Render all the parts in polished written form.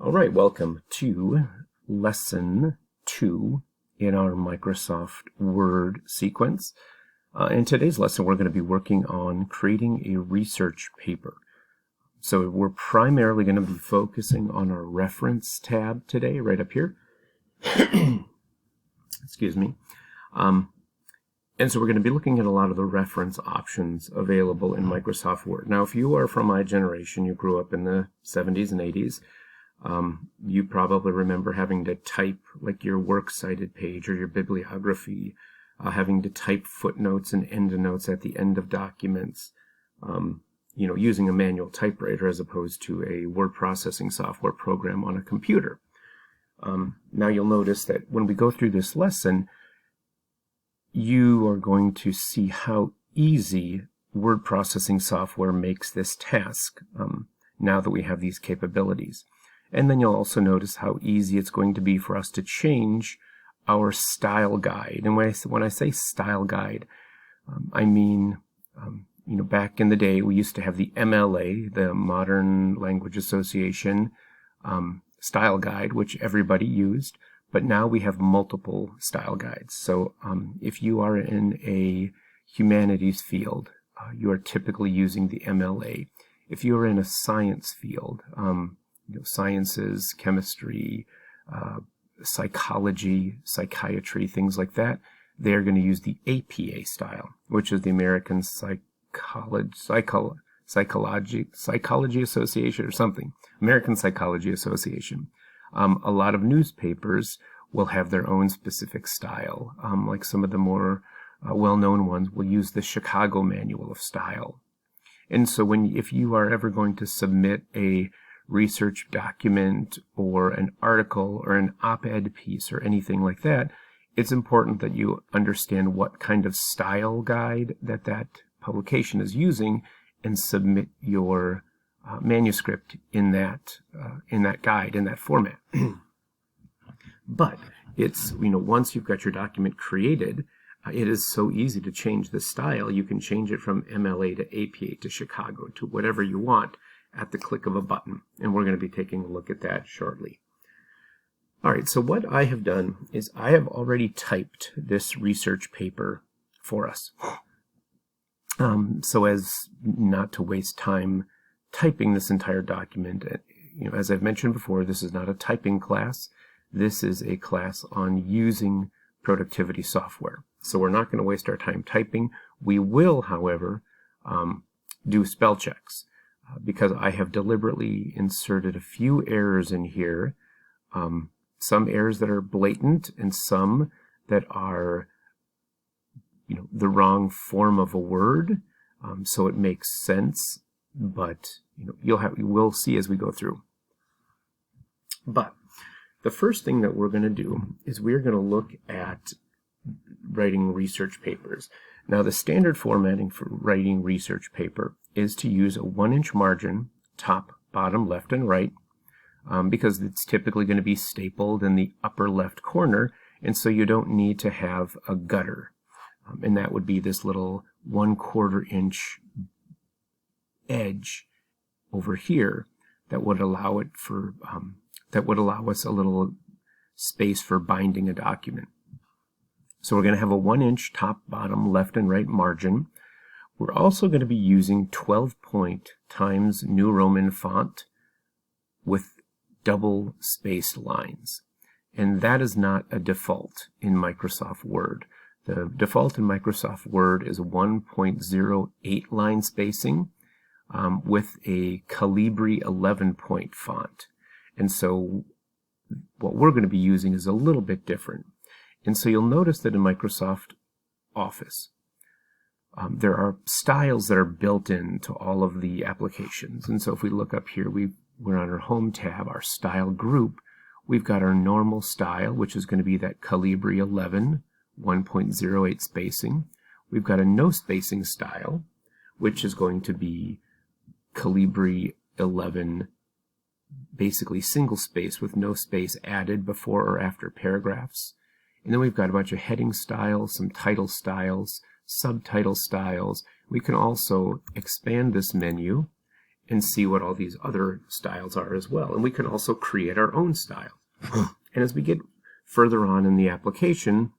All right, welcome to Lesson 2 in our Microsoft Word sequence. In today's lesson, we're going to be working on creating a research paper. So we're primarily going to be focusing on our reference tab today, right up here. Excuse me. And so we're going to be looking at a lot of the reference options available in Microsoft Word. Now, if you are from my generation, you grew up in the 70s and 80s, you probably remember having to type like your works cited page or your bibliography, having to type footnotes and endnotes at the end of documents, using a manual typewriter as opposed to a word processing software program on a computer. Now you'll notice that when we go through this lesson, you are going to see how easy word processing software makes this task now that we have these capabilities. And then you'll also notice how easy it's going to be for us to change our style guide. And when I say style guide, I mean, back in the day, we used to have the MLA, the Modern Language Association style guide, which everybody used. But now we have multiple style guides. So if you are in a humanities field, you are typically using the MLA. If you are in a science field, sciences, chemistry, psychology, psychiatry, things like that, they're going to use the APA style, which is the American Psychology Association or something. American Psychology Association. A lot of newspapers will have their own specific style. Like some of the more well-known ones will use the Chicago Manual of Style. And so if you are ever going to submit a research document or an article or an op-ed piece or anything like that, it's important that you understand what kind of style guide that publication is using and submit your manuscript in that guide, in that format. But it's, once you've got your document created, it is so easy to change the style. You can change it from MLA to APA to Chicago to whatever you want at the click of a button. And we're going to be taking a look at that shortly. All right, so what I have done is I have already typed this research paper for us. So as not to waste time typing this entire document, as I've mentioned before, this is not a typing class. This is a class on using productivity software. So we're not going to waste our time typing. We will, however, do spell checks because I have deliberately inserted a few errors in here. Some errors that are blatant and some that are, the wrong form of a word. So it makes sense, but we'll see as we go through. But the first thing that we're going to do is we're going to look at writing research papers. Now, the standard formatting for writing research paper is to use a 1-inch margin, top, bottom, left, and right, because it's typically going to be stapled in the upper left corner, and so you don't need to have a gutter. And that would be this little 1/4 inch edge over here that would allow us a little space for binding a document. So we're going to have a 1-inch top, bottom, left, and right margin. We're also going to be using 12-point times New Roman font with double spaced lines. And that is not a default in Microsoft Word. The default in Microsoft Word is 1.08 line spacing with a Calibri 11-point font. And so what we're going to be using is a little bit different. And so you'll notice that in Microsoft Office, there are styles that are built into all of the applications. And so if we look up here, we're on our Home tab, our Style group. We've got our normal style, which is going to be that Calibri 11, 1.08 spacing. We've got a no spacing style, which is going to be Calibri 11, basically single space with no space added before or after paragraphs. And then we've got a bunch of heading styles, some title styles, subtitle styles. We can also expand this menu and see what all these other styles are as well. And we can also create our own style. And as we get further on in the application,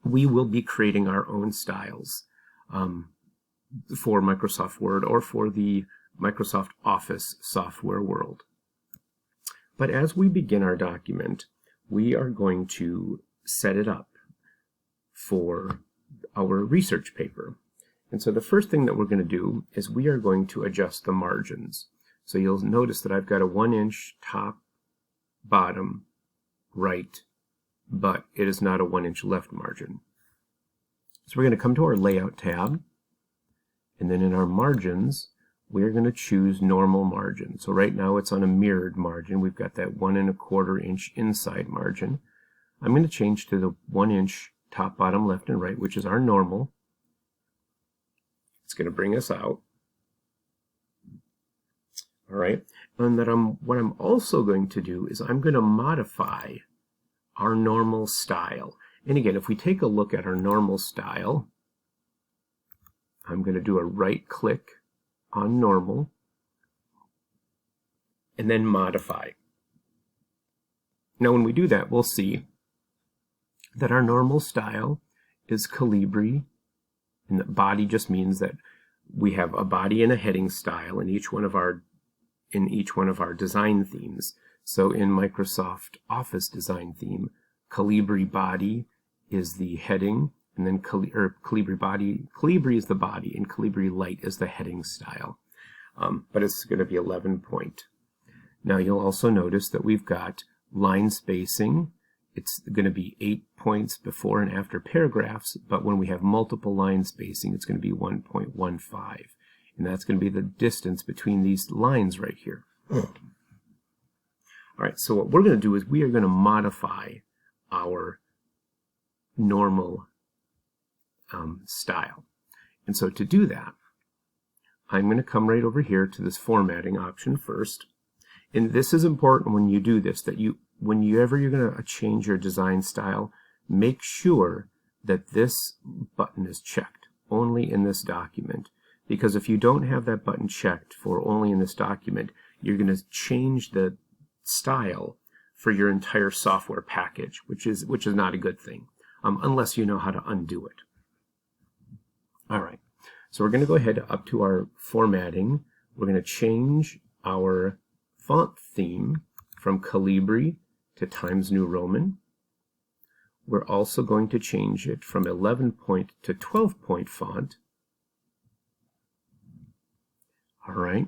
we will be creating our own styles for Microsoft Word or for the Microsoft Office software world. But as we begin our document, we are going to set it up for our research paper. And so the first thing that we're going to do is we are going to adjust the margins. So you'll notice that I've got a 1-inch top, bottom, right, but it is not a 1-inch left margin. So we're going to come to our Layout tab, and then in our margins, we're going to choose normal margin. So right now it's on a mirrored margin. We've got that 1 1/4 inch inside margin. I'm going to change to the 1-inch top, bottom, left, and right, which is our normal. It's going to bring us out. All right, and then what I'm also going to do is I'm going to modify our normal style. And again, if we take a look at our normal style, I'm going to do a right click on normal and then modify. Now when we do that, we'll see that our normal style is Calibri, and the body just means that we have a body and a heading style in each one of our design themes. So in Microsoft Office design theme, Calibri body is the heading, and then Calibri is the body, and Calibri light is the heading style. But it's going to be 11 point. Now you'll also notice that we've got line spacing. It's going to be 8 points before and after paragraphs, but when we have multiple line spacing, it's going to be 1.15. And that's going to be the distance between these lines right here. All right, so what we're going to do is we are going to modify our normal style. And so to do that, I'm going to come right over here to this formatting option first. And this is important when you do this, that whenever you're going to change your design style, make sure that this button is checked only in this document. Because if you don't have that button checked for only in this document, you're going to change the style for your entire software package, which is not a good thing, unless you know how to undo it. All right, so we're going to go ahead up to our formatting. We're going to change our font theme from Calibri to Times New Roman. We're also going to change it from 11 point to 12 point font. All right,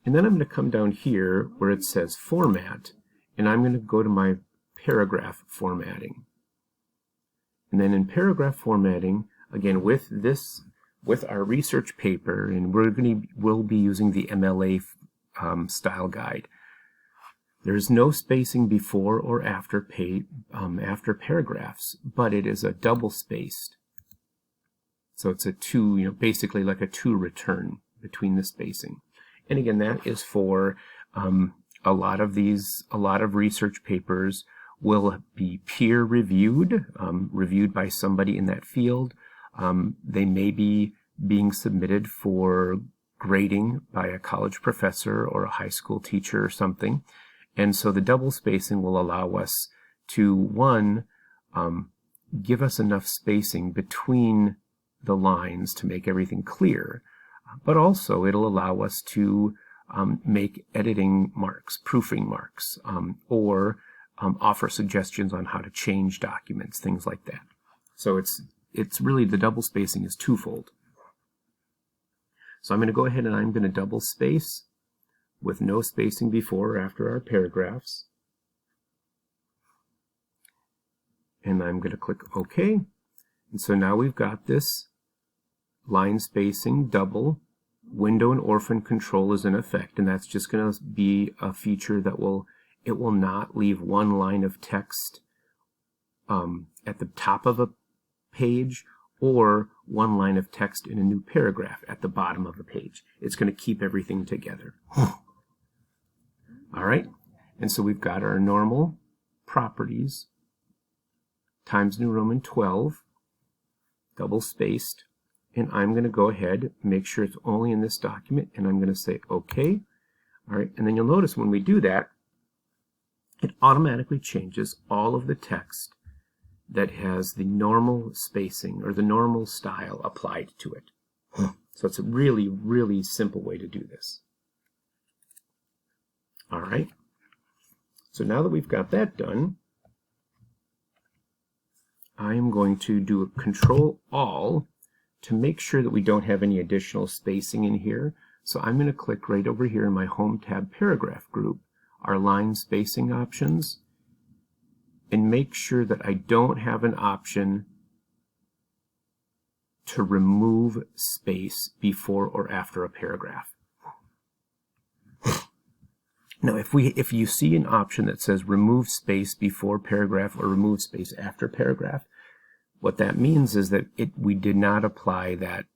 and then I'm going to come down here where it says Format, and I'm going to go to my paragraph formatting. And then in paragraph formatting, again with our research paper, and we'll be using the MLA style guide. There's no spacing before or after paragraphs, but it is a double spaced. So it's a two, basically like a two return between the spacing. And again, that is for a lot of research papers will be peer reviewed, reviewed by somebody in that field. They may be being submitted for grading by a college professor or a high school teacher or something. And so the double spacing will allow us to, one, give us enough spacing between the lines to make everything clear, but also it'll allow us to make editing marks, proofing marks, or offer suggestions on how to change documents, things like that. So it's really, the double spacing is twofold. So I'm going to go ahead and I'm going to double space with no spacing before or after our paragraphs. And I'm going to click OK. And so now we've got this line spacing double. Window and orphan control is in effect, and that's just going to be a feature that will not leave one line of text at the top of a page or one line of text in a new paragraph at the bottom of a page. It's going to keep everything together. All right, and so we've got our normal properties, Times New Roman 12, double spaced, and I'm going to go ahead, make sure it's only in this document, and I'm going to say OK. All right, and then you'll notice when we do that, it automatically changes all of the text that has the normal spacing or the normal style applied to it. So it's a really, really simple way to do this. All right. So now that we've got that done, I am going to do a Control-All to make sure that we don't have any additional spacing in here. So I'm going to click right over here in my Home tab Paragraph group, our line spacing options, and make sure that I don't have an option to remove space before or after a paragraph. Now, if you see an option that says remove space before paragraph or remove space after paragraph, what that means is that we did not apply that,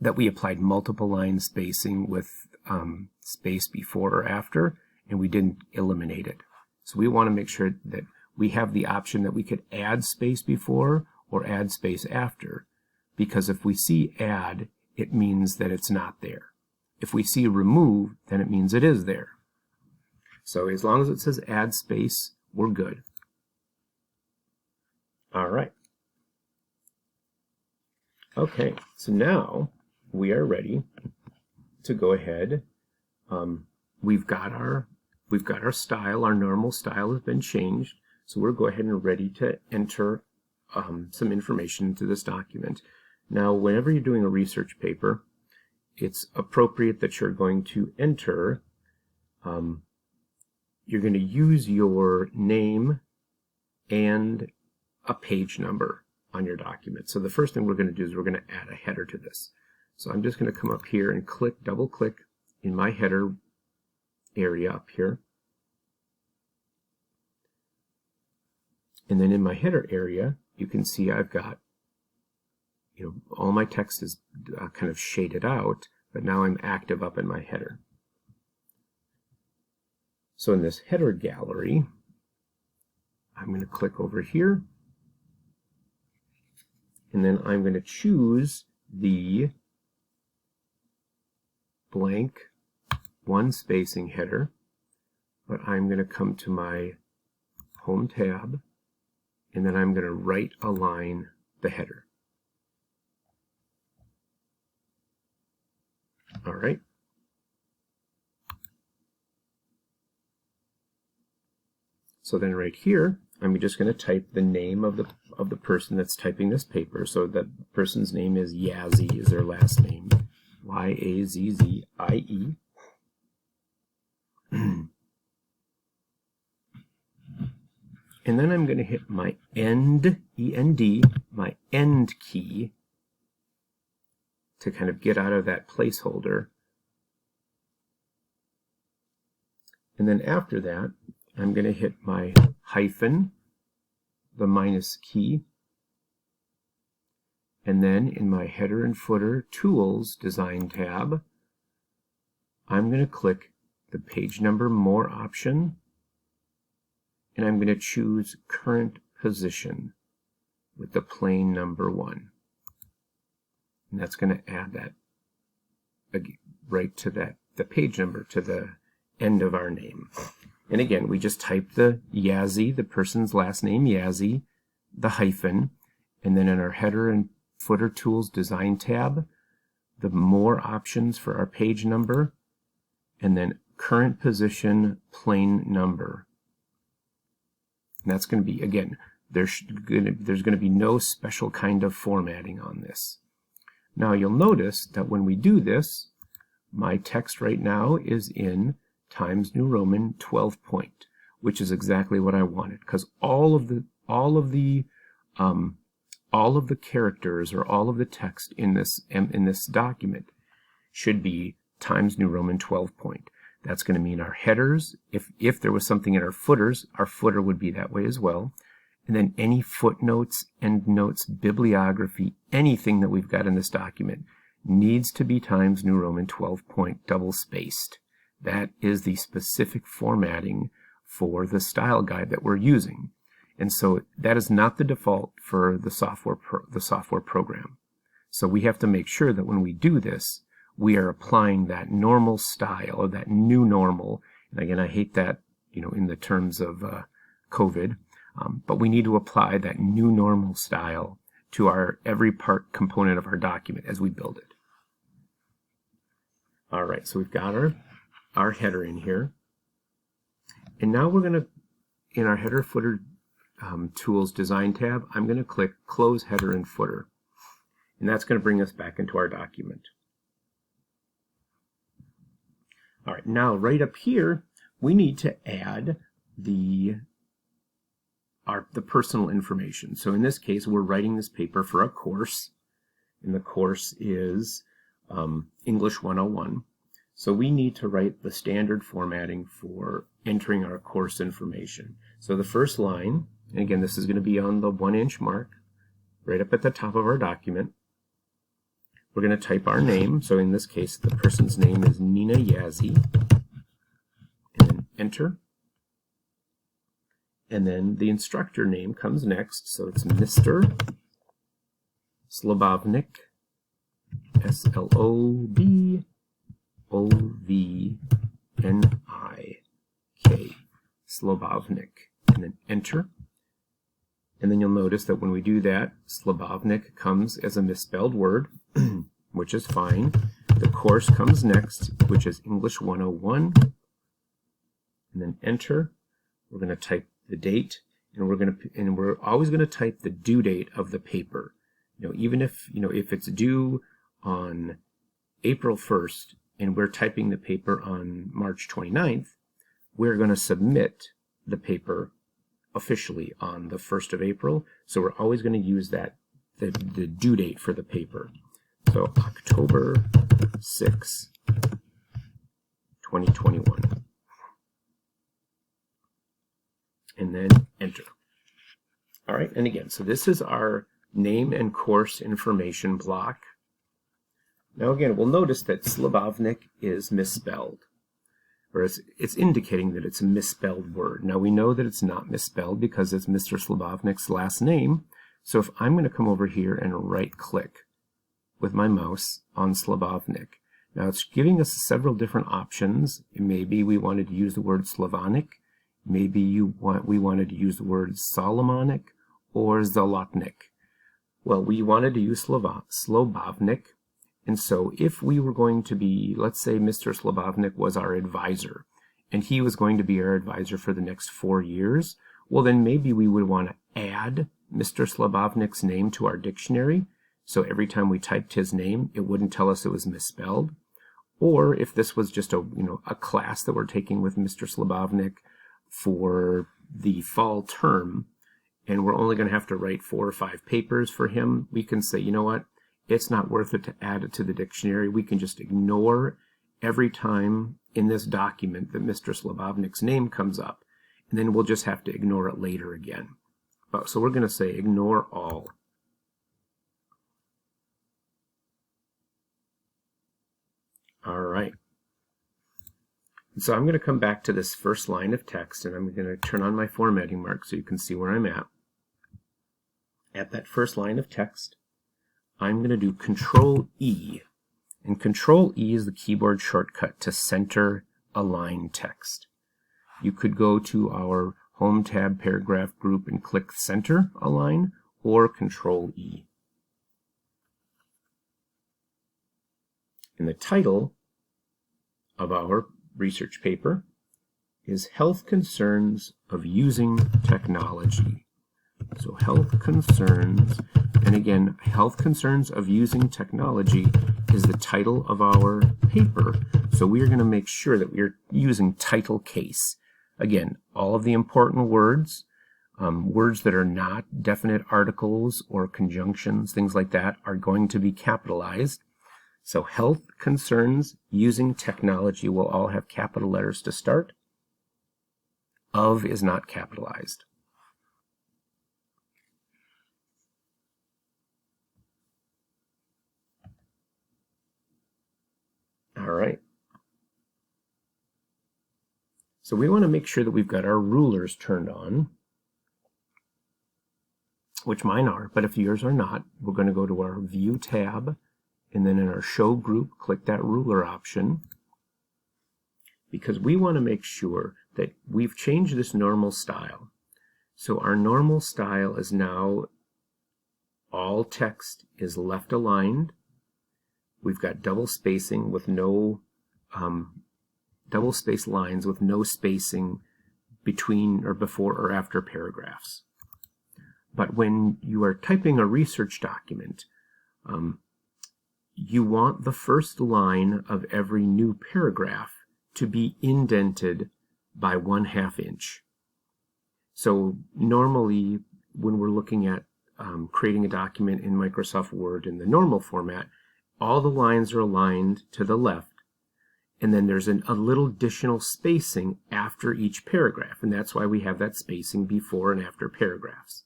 that we applied multiple line spacing with space before or after, and we didn't eliminate it. So we want to make sure that we have the option that we could add space before or add space after, because if we see add, it means that it's not there. If we see remove, then it means it is there. So as long as it says add space, we're good. All right. Okay, so now we are ready to go ahead. We've got our style. Our normal style has been changed. So we're go ahead and ready to enter some information into this document. Now, whenever you're doing a research paper, it's appropriate that you're going to enter, you're going to use your name and a page number on your document. So the first thing we're going to do is we're going to add a header to this. So I'm just going to come up here and double click in my header area up here. And then in my header area, you can see I've got, all my text is kind of shaded out, but now I'm active up in my header. So in this header gallery, I'm going to click over here, and then I'm going to choose the blank one spacing header, but I'm going to come to my Home tab, and then I'm going to right align the header. All right. So then right here, I'm just going to type the name of the person that's typing this paper. So that person's name is Yazzie, is their last name, Y-A-Z-Z-I-E. And then I'm going to hit my end, E-N-D, my end key, to kind of get out of that placeholder. And then after that, I'm going to hit my hyphen, the minus key, and then in my header and footer tools design tab, I'm going to click the page number more option, and I'm going to choose current position with the plain number 1. And that's going to add that right to the page number, to the end of our name. And again, we just type the Yazzie, the person's last name, Yazzie, the hyphen, and then in our header and footer tools design tab, the more options for our page number, and then current position, plain number. And that's going to be, again, there's going to be no special kind of formatting on this. Now you'll notice that when we do this, my text right now is in Times New Roman 12 point, which is exactly what I wanted, because all of the characters or all of the text in this document should be Times New Roman 12 point. That's going to mean our headers. If there was something in our footers, our footer would be that way as well. And then any footnotes, endnotes, bibliography, anything that we've got in this document needs to be Times New Roman 12 point double spaced. That is the specific formatting for the style guide that we're using. And so that is not the default for the software program. So we have to make sure that when we do this, we are applying that normal style, or that new normal. And again, I hate that, in the terms of COVID, but we need to apply that new normal style to every component of our document as we build it. All right, so we've got our header in here. And now we're going to, in our header footer tools design tab, I'm going to click close header and footer. And that's going to bring us back into our document. All right, now right up here, we need to add the personal information. So in this case, we're writing this paper for a course, and the course is English 101. So we need to write the standard formatting for entering our course information. So the first line, and again, this is going to be on the 1-inch mark, right up at the top of our document. We're going to type our name. So in this case, the person's name is Nina Yazzie, and then enter. And then the instructor name comes next. So it's Mr. Slobovnik, Slobovnik, Slobovnik, and then enter. And then you'll notice that when we do that, Slobovnik comes as a misspelled word, which is fine. The course comes next, which is English 101, and then enter. We're going to type the date, and we're always going to type the due date of the paper. Even if it's due on April 1st and we're typing the paper on March 29th, we're going to submit the paper officially on the 1st of April. So we're always going to use the due date for the paper. So October 6, 2021. And then enter. All right, and again, so this is our name and course information block. Now again, we'll notice that Slobovnik is misspelled, or it's indicating that it's a misspelled word. Now we know that it's not misspelled because it's Mr. Slobovnik's last name. So if I'm going to come over here and right-click with my mouse on Slobovnik, now it's giving us several different options. Maybe we wanted to use the word Slavonic. Maybe we wanted to use the word Solomonic or Zolotnik. Well, we wanted to use Slobovnik. And so if we were going to be, let's say Mr. Slobovnik was our advisor, and he was going to be our advisor for the next 4 years, well then maybe we would want to add Mr. Slobovnik's name to our dictionary. So every time we typed his name, it wouldn't tell us it was misspelled. Or if this was just a class that we're taking with Mr. Slobovnik for the fall term, and we're only going to have to write 4 or 5 papers for him, we can say, you know what, it's not worth it to add it to the dictionary. We can just ignore every time in this document that Mr. Slobovnik's name comes up, and then we'll just have to ignore it later again. So we're going to say ignore all. All right. So I'm going to come back to this first line of text, and I'm going to turn on my formatting mark so you can see where I'm at. At that first line of text, I'm going to do Control-E. And Control-E is the keyboard shortcut to center align text. You could go to our Home tab paragraph group and click Center Align, or Control-E. And the title of our research paper is Health Concerns of Using Technology. So health concerns, and again, health concerns of using technology is the title of our paper. So we are going to make sure that we are using title case. Again, all of the important words, words that are not definite articles or conjunctions, things like that, are going to be capitalized. So health concerns using technology will all have capital letters to start. Of is not capitalized. All right. So we want to make sure that we've got our rulers turned on. which mine are, but if yours are not, we're going to go to our View tab, and then in our Show Group, click that ruler option, because we want to make sure that we've changed this normal style. So our normal style is now all text is left aligned. We've got double spacing with no double space lines with no spacing between or before or after paragraphs. But when you are typing a research document, you want the first line of every new paragraph to be indented by 1/2 inch. So normally when we're looking at creating a document in Microsoft Word in the normal format, all the lines are aligned to the left, and then there's a little additional spacing after each paragraph, and that's why we have that spacing before and after paragraphs.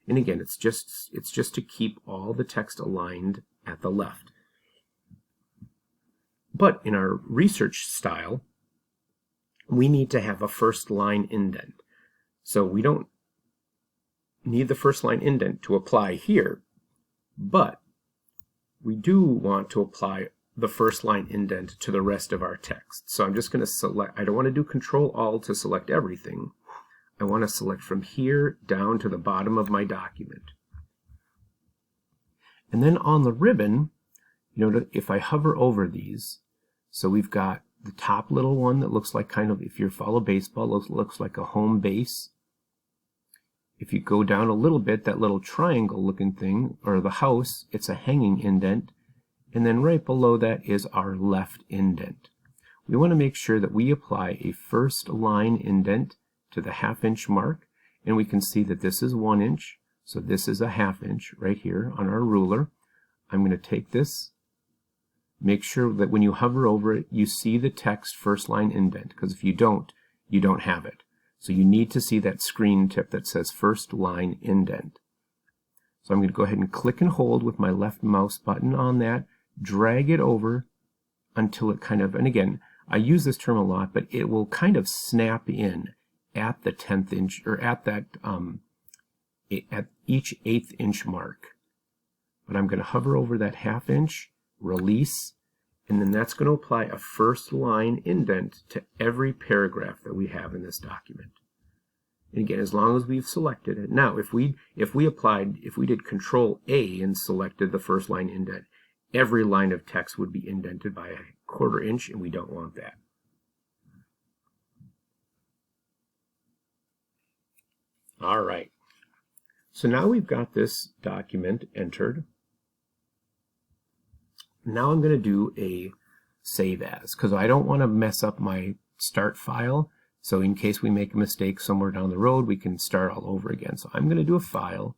And again, it's just to keep all the text aligned at the left. But in our research style, we need to have a first line indent. So we don't need the first line indent to apply here, but we do want to apply the first line indent to the rest of our text. So I'm just going to select, I don't want to do Control-Alt to select everything. I want to select from here down to the bottom of my document. And then on the ribbon, you know, if I hover over these, so we've got the top little one that looks like kind of, if you follow baseball, looks like a home base. If you go down a little bit, that little triangle looking thing, or the house, it's a hanging indent. And then right below that is our left indent. We want to make sure that we apply a first line indent to the 1/2 inch mark, and we can see that this is 1 inch, so this is a 1/2 inch right here on our ruler. I'm going to take this, make sure that when you hover over it, you see the text first line indent, because if you don't have it. So you need to see that screen tip that says first line indent. So I'm going to go ahead and click and hold with my left mouse button on that, drag it over until it kind of, and again, I use this term a lot, but it will kind of snap in at the 10th inch, or at that, at each 1/8 inch mark. But I'm going to hover over that 1/2 inch, release, and then that's going to apply a first line indent to every paragraph that we have in this document. And again, as long as we've selected it. Now, if we did Control A and selected the first line indent, every line of text would be indented by a 1/4 inch, and we don't want that. All right. So now we've got this document entered. Now I'm going to do a save as, because I don't want to mess up my start file. So in case we make a mistake somewhere down the road, we can start all over again. So I'm going to do a file,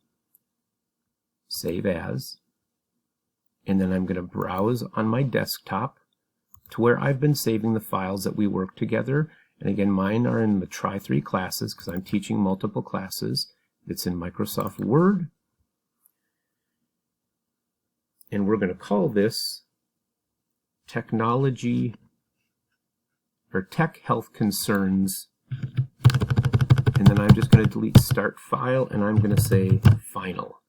save as, and then I'm going to browse on my desktop to where I've been saving the files that we work together. And again, mine are in the Try 3 classes because I'm teaching multiple classes. It's in Microsoft Word. And we're going to call this Technology or Tech Health Concerns. And then I'm just going to delete Start File, and I'm going to say Final.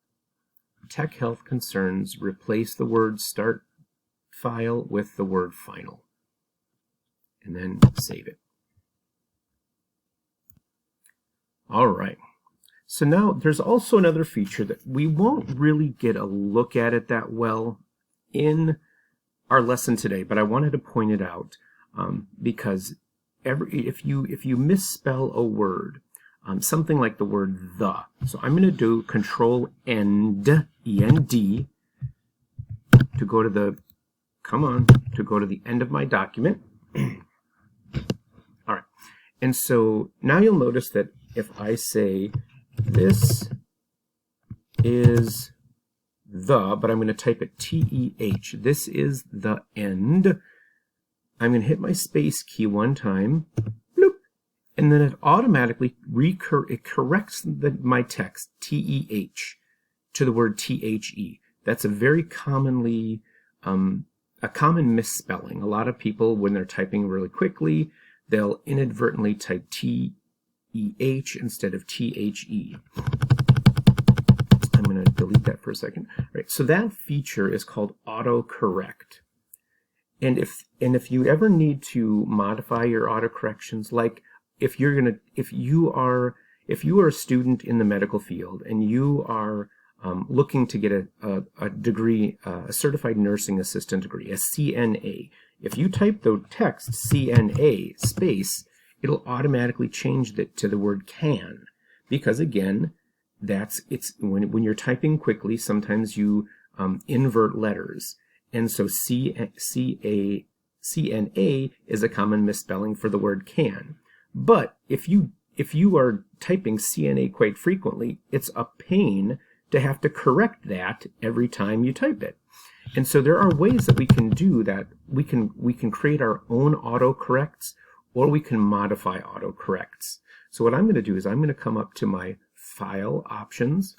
Tech Health Concerns, replace the word Start File with the word Final. And then save it. All right. So now there's also another feature that we won't really get a look at it that well in our lesson today, but I wanted to point it out because if you misspell a word, something like the word the, so I'm going to do Control End, E-N-D, to go to the, to go to the end of my document. All right, and so now you'll notice that if I say this is the, but I'm going to type it T-E-H. This is the end. I'm going to hit my space key one time, bloop, and then it automatically corrects my text, T-E-H, to the word T-H-E. That's a very commonly, a common misspelling. A lot of people, when they're typing really quickly, they'll inadvertently type T-E-H instead of T-H-E. delete that for a second. All right, so that feature is called AutoCorrect. And if you ever need to modify your autocorrections, like if you are a student in the medical field and you are looking to get a degree, a certified nursing assistant degree, a CNA, if you type the text CNA space, it'll automatically change that to the word can, because again, when you're typing quickly, sometimes you invert letters. And so CNA is a common misspelling for the word can. But if you are typing CNA quite frequently, it's a pain to have to correct that every time you type it. And so there are ways that we can do that. We can create our own autocorrects, or we can modify autocorrects. So what I'm going to do is I'm going to come up to my File Options,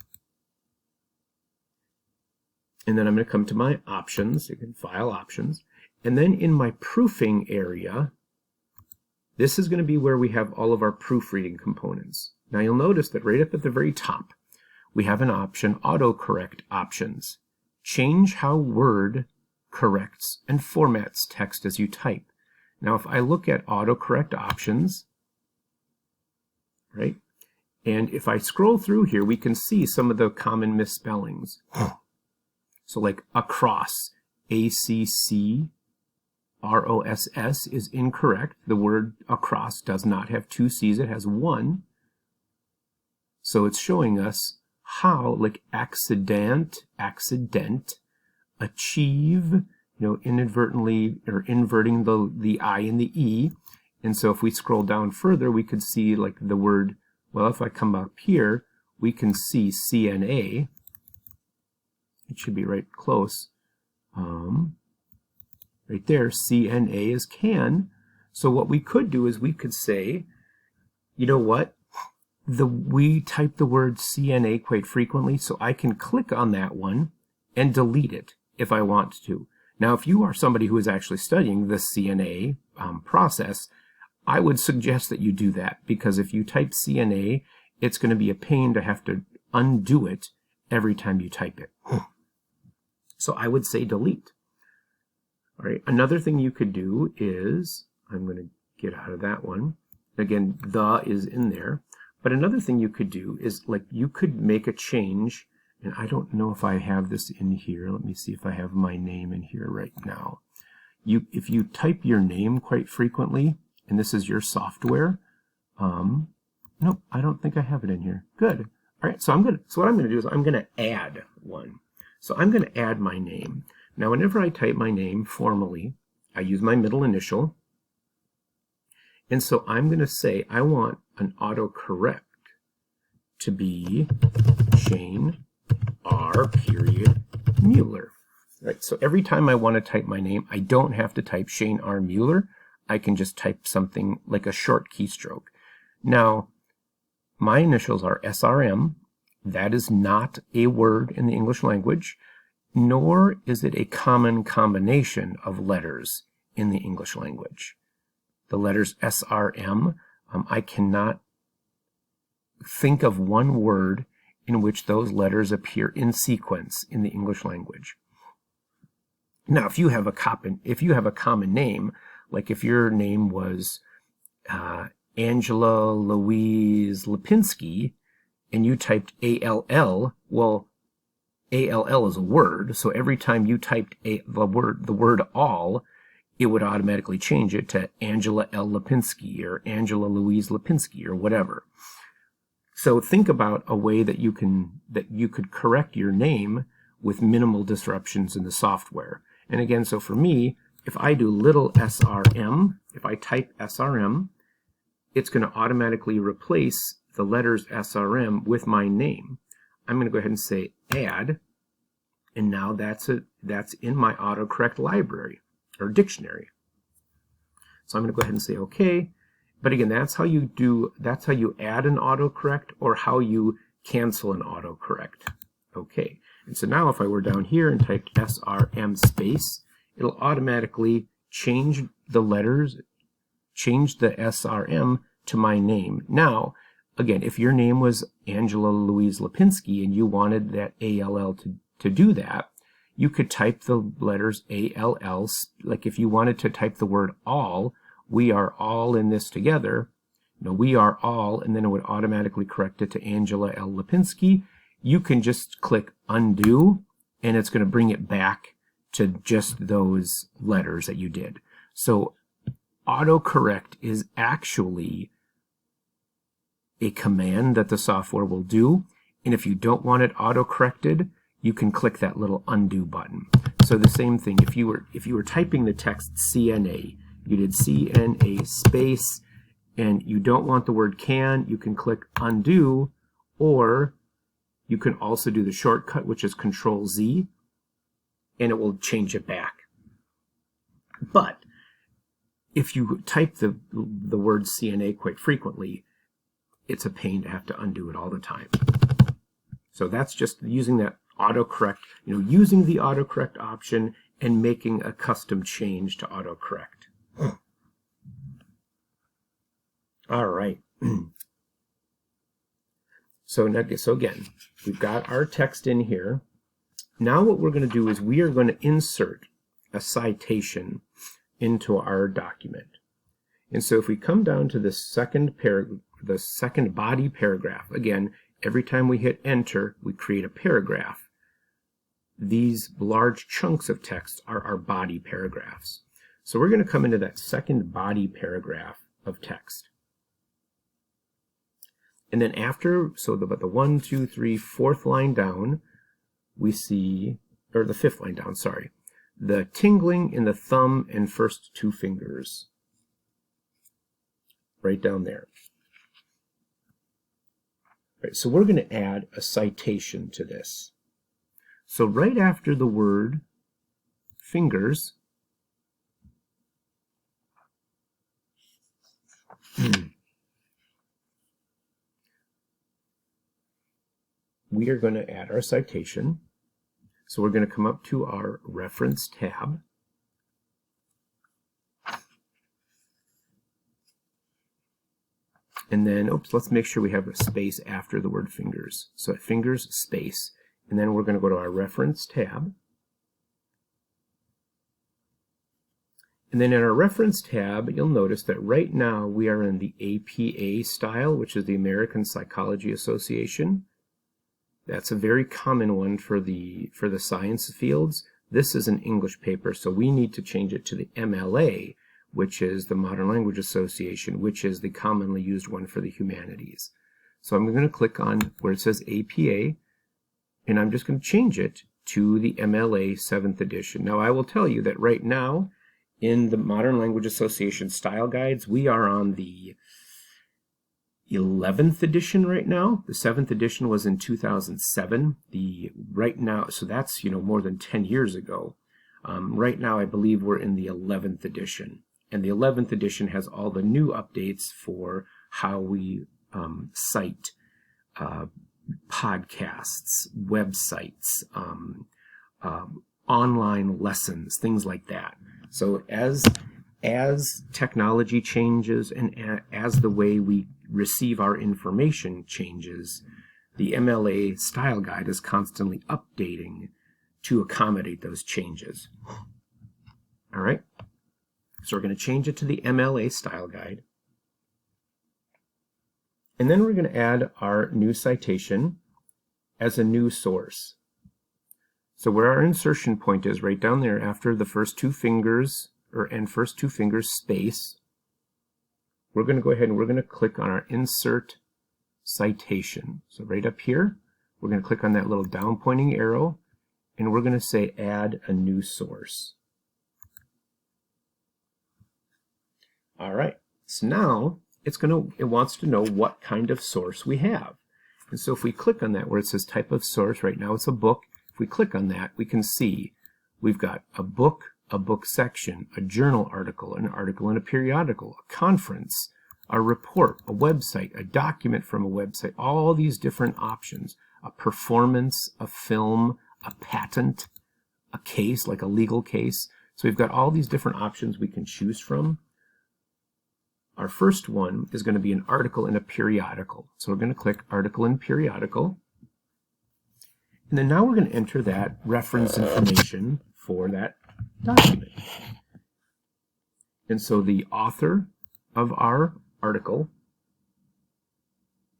and then I'm going to come to my Options, again, File Options, and then in my proofing area, this is going to be where we have all of our proofreading components. Now you'll notice that right up at the very top, we have an option, AutoCorrect Options. Change how Word corrects and formats text as you type. Now if I look at AutoCorrect Options, right, and if I scroll through here, we can see some of the common misspellings. So like across, ACCROSS is incorrect. The word across does not have two C's, it has one. So it's showing us how, like accident, achieve, inadvertently or inverting the I and the E. And so if we scroll down further, we could see like the word, well, if I come up here, we can see CNA. It should be right close. Right there, CNA is can. So what we could do is we could say, you know what? We type the word CNA quite frequently, so I can click on that one and delete it if I want to. Now, if you are somebody who is actually studying the CNA process, I would suggest that you do that, because if you type CNA, it's going to be a pain to have to undo it every time you type it. So I would say delete. All right, another thing you could do is, I'm going to get out of that one. Again, the is in there. But another thing you could do is, like, you could make a change, and I don't know if I have this in here. Let me see if I have my name in here right now. If you type your name quite frequently, and this is your software, nope, I don't think I have it in here. Good. All right, so what I'm going to do is I'm going to add one. So I'm going to add my name. Now, whenever I type my name formally, I use my middle initial. And so I'm going to say I want an autocorrect to be Shane R. Mueller. Right? So every time I want to type my name, I don't have to type Shane R. Mueller. I can just type something like a short keystroke. Now, my initials are SRM. That is not a word in the English language, nor is it a common combination of letters in the English language. The letters SRM, I cannot think of one word in which those letters appear in sequence in the English language. Now, if you have a common name, like if your name was Angela Louise Lipinski, and you typed ALL, well, ALL is a word, so every time you typed the word all, it would automatically change it to Angela L. Lipinski or Angela Louise Lipinski or whatever. So think about a way that you could correct your name with minimal disruptions in the software. And again, so for me, if I do little SRM, if I type SRM, it's going to automatically replace the letters SRM with my name. I'm going to go ahead and say add, and now that's in my AutoCorrect library or dictionary. So I'm going to go ahead and say OK. But again, that's how you add an autocorrect or how you cancel an autocorrect. OK. And so now if I were down here and typed SRM space, it'll automatically change the letters, change the SRM to my name. Now, again, if your name was Angela Louise Lipinski and you wanted that ALL to do that, you could type the letters ALL. Like if you wanted to type the word all, we are all in this together. No, we are all, and then it would automatically correct it to Angela L. Lipinski. You can just click undo, and it's going to bring it back to just those letters that you did. So AutoCorrect is actually a command that the software will do, and if you don't want it auto-corrected, you can click that little undo button. So the same thing, if you were typing the text CNA, you did CNA space, and you don't want the word can, you can click undo, or you can also do the shortcut, which is Control Z, and it will change it back. But if you type the word CNA quite frequently, it's a pain to have to undo it all the time. So that's just using that AutoCorrect, using the AutoCorrect option and making a custom change to AutoCorrect. All right. So again, we've got our text in here. Now what we're going to do is we are going to insert a citation into our document. And so if we come down to the second body paragraph, again, every time we hit enter, we create a paragraph. These large chunks of text are our body paragraphs. So we're going to come into that second body paragraph of text. And then after, so the 1, 2, 3, fourth line down, we see, or the fifth line down, sorry, the tingling in the thumb and first two fingers. Right down there. Right, so we're going to add a citation to this. So right after the word fingers, we are going to add our citation. So we're going to come up to our reference tab. And then, let's make sure we have a space after the word fingers. So fingers, space. And then we're going to go to our reference tab. And then in our reference tab, you'll notice that right now we are in the APA style, which is the American Psychology Association. That's a very common one for the science fields. This is an English paper, so we need to change it to the MLA, which is the Modern Language Association, which is the commonly used one for the humanities. So I'm going to click on where it says APA, and I'm just going to change it to the MLA 7th edition. Now I will tell you that right now, in the Modern Language Association style guides, we are on the 11th edition right now. The 7th edition was in 2007. Right now, so that's more than 10 years ago. Right now, I believe we're in the 11th edition, and the 11th edition has all the new updates for how we cite podcasts, websites, online lessons, things like that. So as technology changes and as the way we receive our information changes, the MLA style guide is constantly updating to accommodate those changes. All right, so we're going to change it to the MLA style guide. And then we're going to add our new citation as a new source. So where our insertion point is, right down there after the first two fingers, and first two fingers space, we're going to go ahead and we're going to click on our insert citation. So right up here, we're going to click on that little down pointing arrow, and we're going to say add a new source. All right, so now it wants to know what kind of source we have. And so if we click on that where it says type of source, right now it's a book. If we click on that, we can see we've got a book section, a journal article, an article in a periodical, a conference, a report, a website, a document from a website, all these different options, a performance, a film, a patent, a case, like a legal case. So we've got all these different options we can choose from. our first one is going to be an article in a periodical. So we're going to click article in periodical. And then now we're going to enter that reference information for that document. And so the author of our article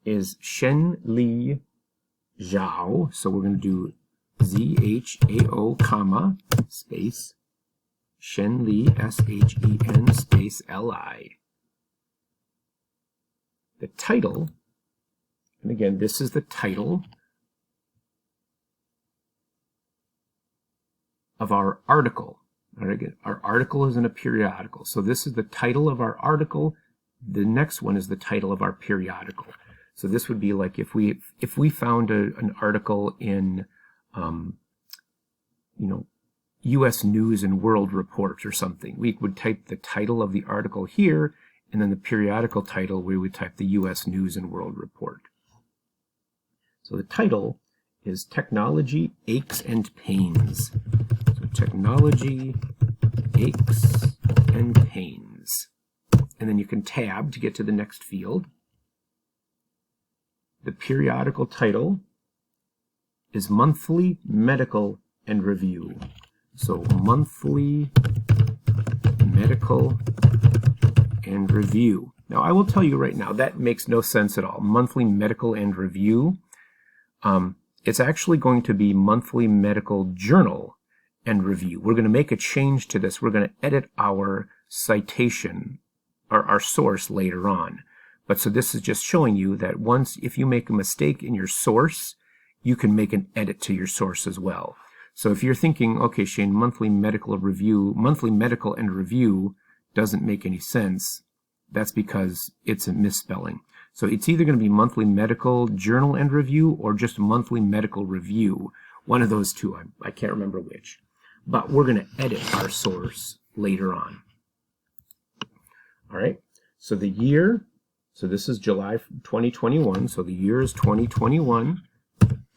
is Shen-Li Zhao. So we're going to do Z-H-A-O, comma, space, Shen-Li, S-H-E-N, space, L-I. The title, and again, this is the title of our article. Again, our article is in a periodical. So this is the title of our article. The next one is the title of our periodical. So this would be like if we found an article in U.S. News and World Report or something. We would type the title of the article here, and then the periodical title, we would type the U.S. News and World Report. So the title is Technology, Aches and Pains. So Technology, Aches and Pains. And then you can tab to get to the next field. The periodical title is Monthly Medical and Review. So Monthly Medical and Review. Now I will tell you right now, that makes no sense at all. Monthly Medical and Review. It's actually going to be Monthly Medical Journal and Review. We're going to make a change to this. We're going to edit our citation, or our source, later on. But so this is just showing you that once, if you make a mistake in your source, you can make an edit to your source as well. So if you're thinking, okay, Shane, Monthly Medical and Review doesn't make any sense, that's because it's a misspelling. So it's either going to be Monthly Medical Journal and Review or just Monthly Medical Review. One of those two. I can't remember which. But we're going to edit our source later on. All right. So the year, so this is July 2021. So the year is 2021.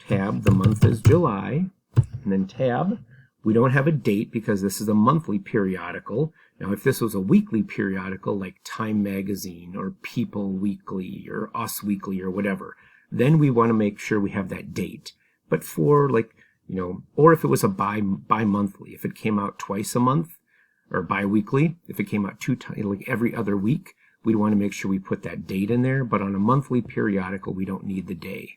Tab, the month is July. And then tab, we don't have a date because this is a monthly periodical. Now, if this was a weekly periodical like Time Magazine or People Weekly or Us Weekly or whatever, then we want to make sure we have that date. But for or if it was a bi-monthly, if it came out twice a month, or bi-weekly, if it came out like every other week, we'd want to make sure we put that date in there. But on a monthly periodical, we don't need the day.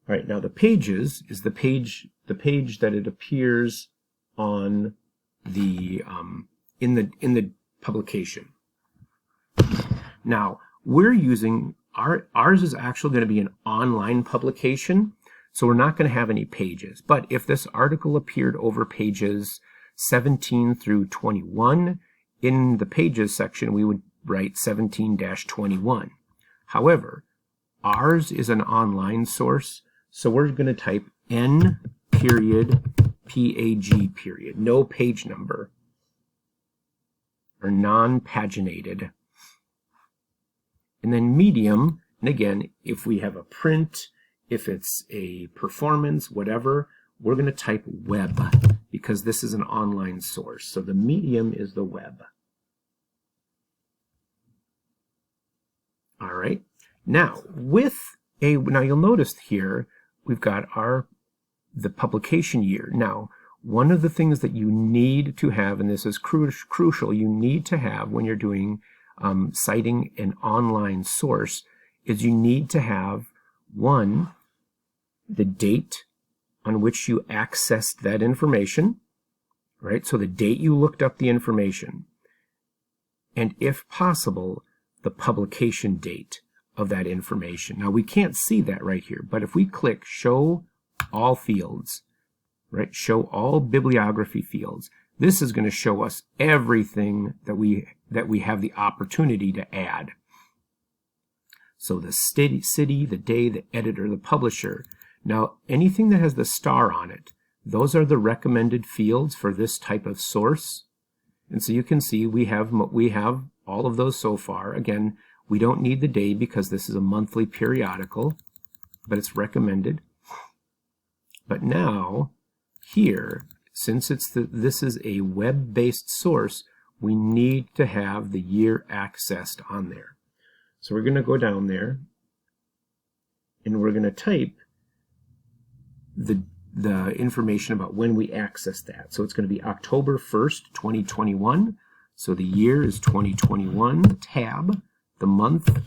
All right, now the pages is the page that it appears on the in the publication. Now we're using ours is actually going to be an online publication, so we're not going to have any pages. But if this article appeared over pages 17 through 21, in the pages section we would write 17-21. However, ours is an online source, so we're going to type N period PAG period, no page number, or non-paginated. And then medium, and again, if we have a print, if it's a performance, whatever, we're going to type web because this is an online source. So the medium is the web. All right. Now, now you'll notice here, we've got the publication year. Now, one of the things that you need to have, and this is crucial, you need to have when you're doing citing an online source, is you need to have, one, the date on which you accessed that information, right? So the date you looked up the information, and if possible, the publication date of that information. Now, we can't see that right here, but if we click Show All Fields, right, Show All Bibliography Fields, this is going to show us everything that we have the opportunity to add. So the city, the day, the editor, the publisher. Now, anything that has the star on it, those are the recommended fields for this type of source. And so you can see we have all of those so far. Again, we don't need the day because this is a monthly periodical, but it's recommended. But now, here, since this is a web-based source, we need to have the year accessed on there. So we're going to go down there and we're going to type the information about when we access that. So it's going to be October 1st, 2021. So the year is 2021, tab. The month,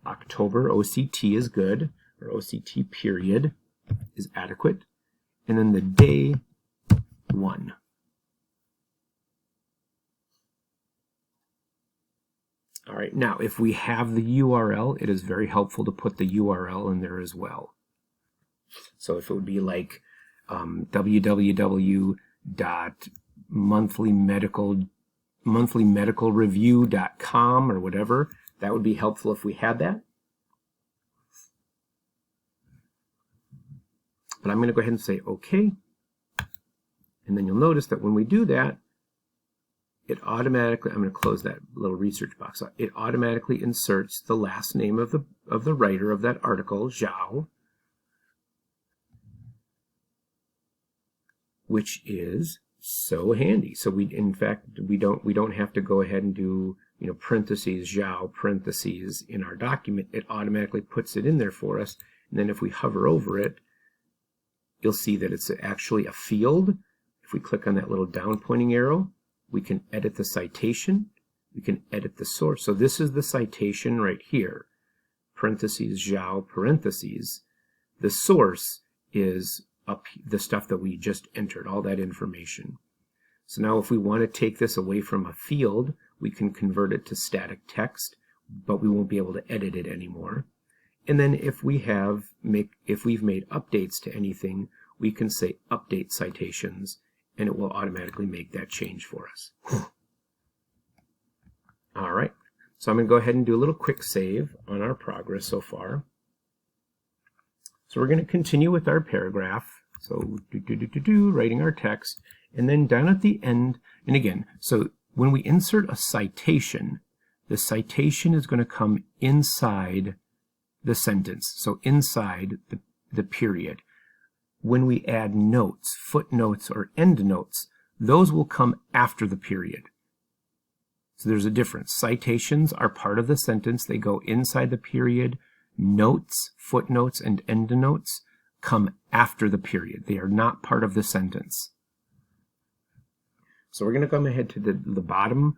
October, OCT is good, or OCT period is adequate. And then the day, 1. All right, now if we have the URL, it is very helpful to put the URL in there as well. So if it would be like www.monthlymedicalreview.com or whatever, that would be helpful if we had that. But I'm going to go ahead and say OK. And then you'll notice that when we do that, it automatically, I'm going to close that little research box. It automatically inserts the last name of the writer of that article, Zhao, which is so handy. So we don't have to go ahead and do, you know, parentheses Zhao parentheses in our document. It automatically puts it in there for us. And then if we hover over it, you'll see that it's actually a field. If we click on that little down pointing arrow, we can edit the citation. We can edit the source. So this is the citation right here. Parentheses Zhao parentheses. The source is up the stuff that we just entered, all that information. So now if we want to take this away from a field, we can convert it to static text, but we won't be able to edit it anymore. And then if we've made updates to anything, we can say update citations, and it will automatically make that change for us. All right, so I'm going to go ahead and do a little quick save on our progress so far. So we're going to continue with our paragraph. So writing our text, and then down at the end, and again, so when we insert a citation, the citation is going to come inside the sentence, so inside the period. When we add notes, footnotes, or endnotes, those will come after the period. So there's a difference. Citations are part of the sentence. They go inside the period. Notes, footnotes, and endnotes come after the period. They are not part of the sentence. So we're going to come ahead to the bottom,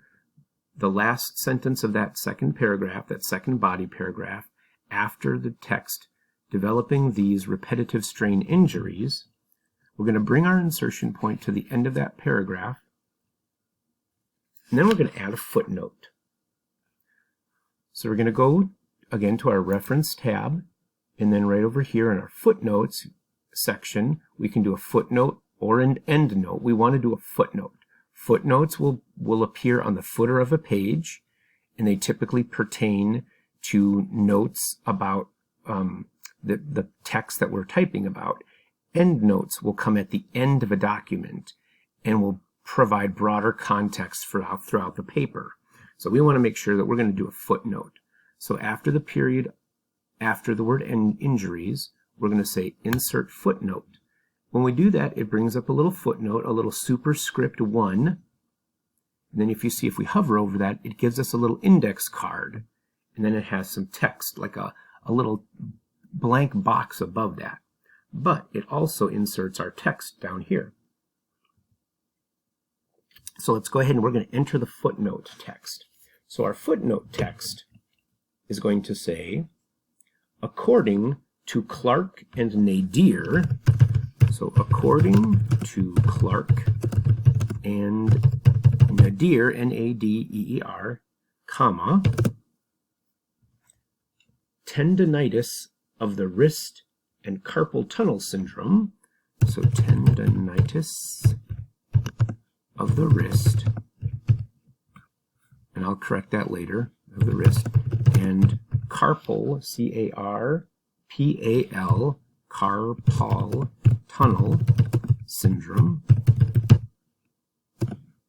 the last sentence of that second paragraph, that second body paragraph, after the text, developing these repetitive strain injuries. We're going to bring our insertion point to the end of that paragraph, and then we're going to add a footnote. So we're going to go again to our reference tab, and then right over here in our footnotes section, we can do a footnote or an endnote. We want to do a footnote. Footnotes will appear on the footer of a page, and they typically pertain to notes about the text that we're typing about. Endnotes will come at the end of a document and will provide broader context throughout the paper. So we want to make sure that we're going to do a footnote. So after the period, after the word injuries, we're going to say insert footnote. When we do that, it brings up a little footnote, a little superscript 1. And then if we hover over that, it gives us a little index card. And then it has some text, like a little blank box above that. But it also inserts our text down here. So let's go ahead and we're going to enter the footnote text. So our footnote text is going to say, according to Clark and Nadir, so according to Clark and Nadir, N-A-D-E-E-R, comma, tendinitis of the wrist and carpal tunnel syndrome, so tendinitis of the wrist, and I'll correct that later, of the wrist, and carpal, C-A-R-P-A-L, carpal tunnel syndrome,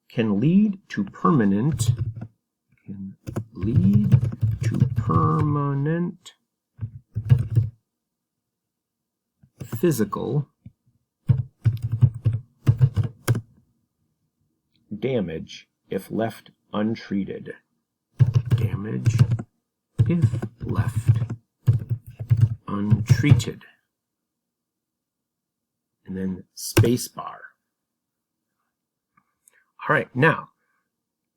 can lead to permanent physical damage if left untreated. Damage if left untreated. And then space bar. All right, now,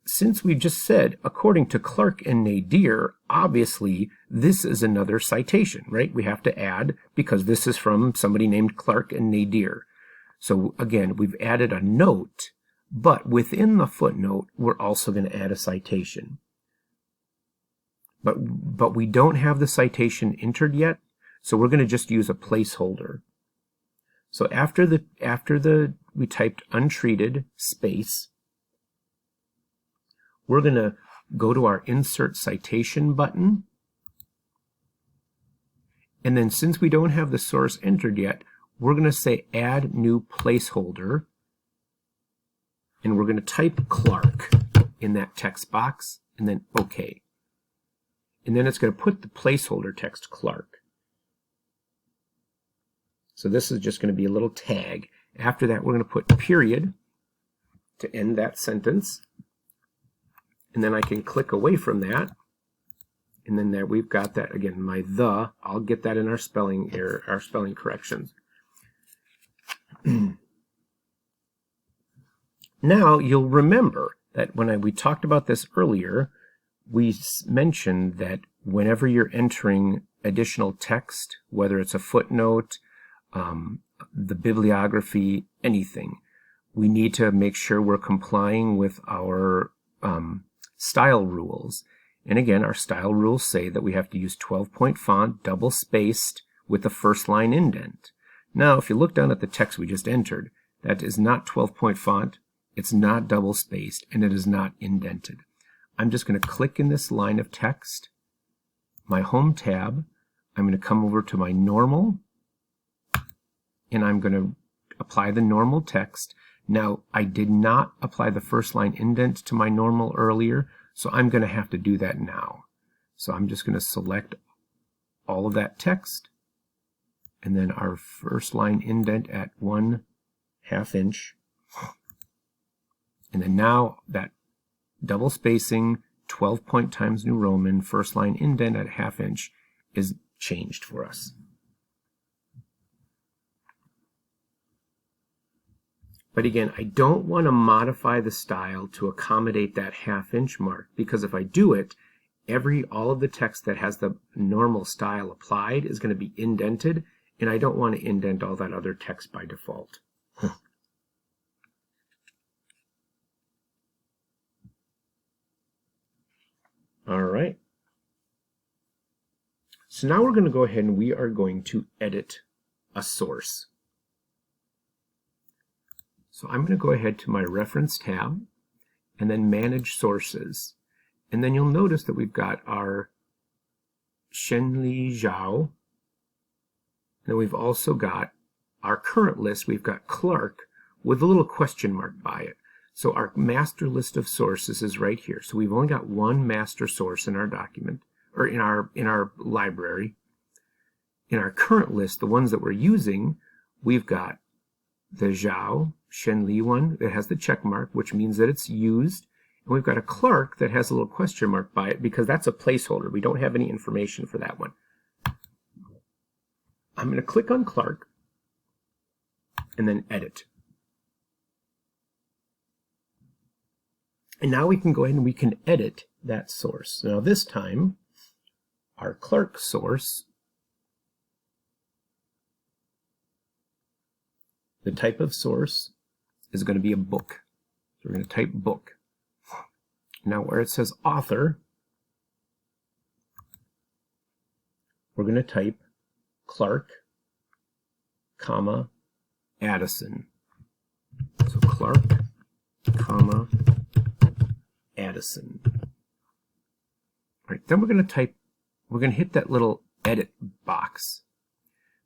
since we just said, according to Clark and Nadir, obviously this is another citation, right? We have to add, because this is from somebody named Clark and Nadir. So again, we've added a note, but within the footnote, we're also going to add a citation. But we don't have the citation entered yet, so we're going to just use a placeholder. So after we typed untreated space, we're going to go to our Insert Citation button. And then since we don't have the source entered yet, we're going to say Add New Placeholder. And we're going to type Clark in that text box, and then OK. And then it's going to put the placeholder text Clark. So this is just going to be a little tag. After that, we're going to put period to end that sentence. And then I can click away from that. And then there we've got that again, my the. I'll get that in our spelling error, our spelling corrections. Now you'll remember that when we talked about this earlier, we mentioned that whenever you're entering additional text, whether it's a footnote, the bibliography, anything, we need to make sure we're complying with our style rules. And again, our style rules say that we have to use 12-point font, double spaced, with the first line indent. Now, if you look down at the text we just entered, that is not 12-point font, it's not double spaced, and it is not indented. I'm just going to click in this line of text, my home tab, I'm going to come over to my normal, and I'm going to apply the normal text. Now, I did not apply the first line indent to my normal earlier, so I'm going to have to do that now. So I'm just going to select all of that text, and then our first line indent at 1/2 inch. And then now that double spacing, 12-point Times New Roman, first line indent at 1/2 inch is changed for us. But again, I don't want to modify the style to accommodate that 1/2 inch mark, because if I do it, all of the text that has the normal style applied is going to be indented, and I don't want to indent all that other text by default. All right. So now we're going to go ahead and we are going to edit a source. So I'm going to go ahead to my Reference tab and then Manage Sources. And then you'll notice that we've got our Shenli Zhao. And then we've also got our current list. We've got Clark with a little question mark by it. So our master list of sources is right here. So we've only got one master source in our document, or in our library. In our current list, the ones that we're using, we've got the Zhao Shenli one that has the check mark, which means that it's used. And we've got a Clark that has a little question mark by it because that's a placeholder. We don't have any information for that one. I'm going to click on Clark and then edit. And now we can go ahead and we can edit that source. Now this time, our Clark source, the type of source is going to be a book. So we're going to type book. Now where it says author, we're going to type Clark, comma, Addison. So Clark, comma, Addison. All right, then we're going to hit that little edit box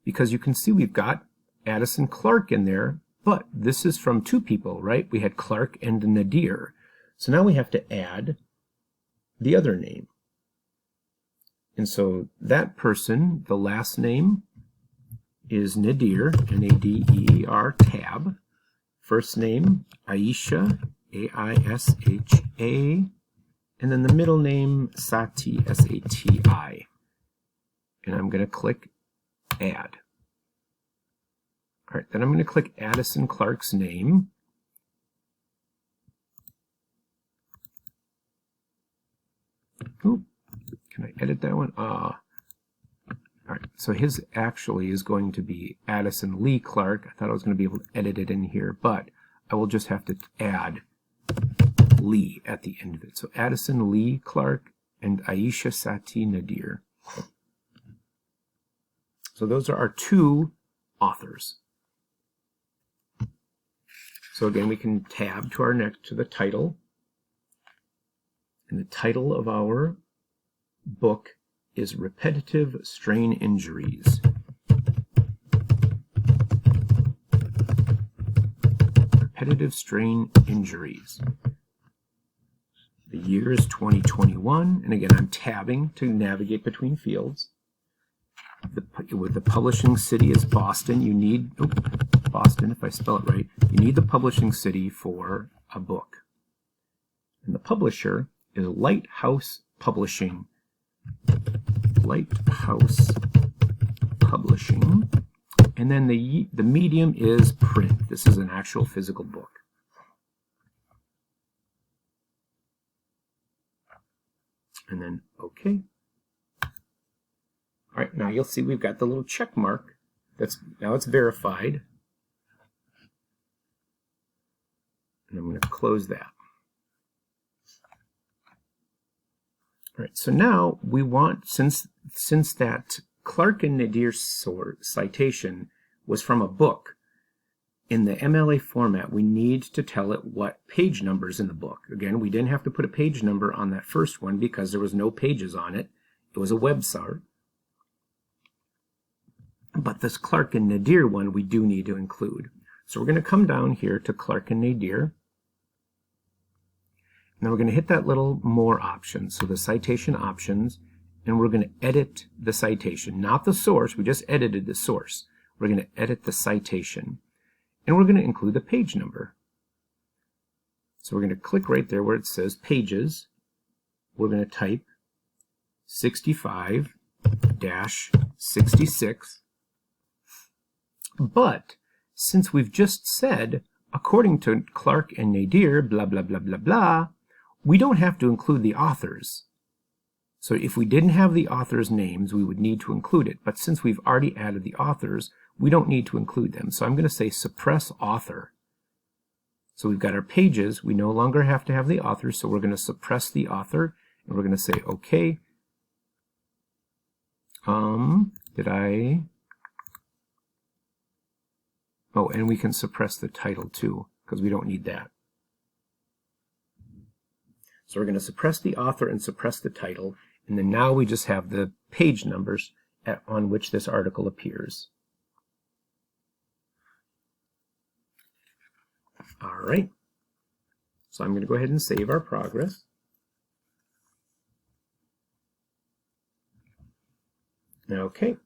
because you can see we've got Addison Clark in there, but this is from two people, right? We had Clark and Nadir. So now we have to add the other name. And so that person, the last name is Nadir, N-A-D-E-R, tab. First name, Aisha, A-I-S-H-A, and then the middle name, Sati, S-A-T-I. And I'm going to click Add. All right, then I'm going to click Addison Clark's name. Ooh, can I edit that one? All right, so his actually is going to be Addison Lee Clark. I thought I was going to be able to edit it in here, but I will just have to add Lee at the end of it. So Addison Lee Clark and Aisha Sati Nadir. So those are our two authors. So again, we can tab to our next to the title. And the title of our book is Repetitive Strain Injuries. Repetitive Strain Injuries. The year is 2021, and again, I'm tabbing to navigate between fields. With the publishing city is Boston, you need, Boston, if I spell it right, you need the publishing city for a book. And the publisher is Lighthouse Publishing. Lighthouse Publishing. And then the medium is print. This is an actual physical book. And then OK. All right, now you'll see we've got the little check mark. Now it's verified. And I'm going to close that. All right, so now we want, since that Clark and Nadir citation was from a book, in the MLA format, we need to tell it what page number is in the book. Again, we didn't have to put a page number on that first one because there was no pages on it. It was a website. But this Clark and Nadir one we do need to include. So we're going to come down here to Clark and Nadir. Now we're going to hit that little more option, so the citation options, and we're going to edit the citation, not the source. We just edited the source. We're going to edit the citation, and we're going to include the page number. So we're going to click right there where it says pages. We're going to type 65-66. But since we've just said, according to Clark and Nadir, blah, blah, blah, blah, blah, we don't have to include the authors. So if we didn't have the authors' names, we would need to include it. But since we've already added the authors, we don't need to include them. So I'm going to say suppress author. So we've got our pages. We no longer have to have the authors, so we're going to suppress the author, and we're going to say OK. Oh, and we can suppress the title too, because we don't need that. So we're going to suppress the author and suppress the title, and then now we just have the page numbers on which this article appears. All right. So I'm going to go ahead and save our progress. Okay.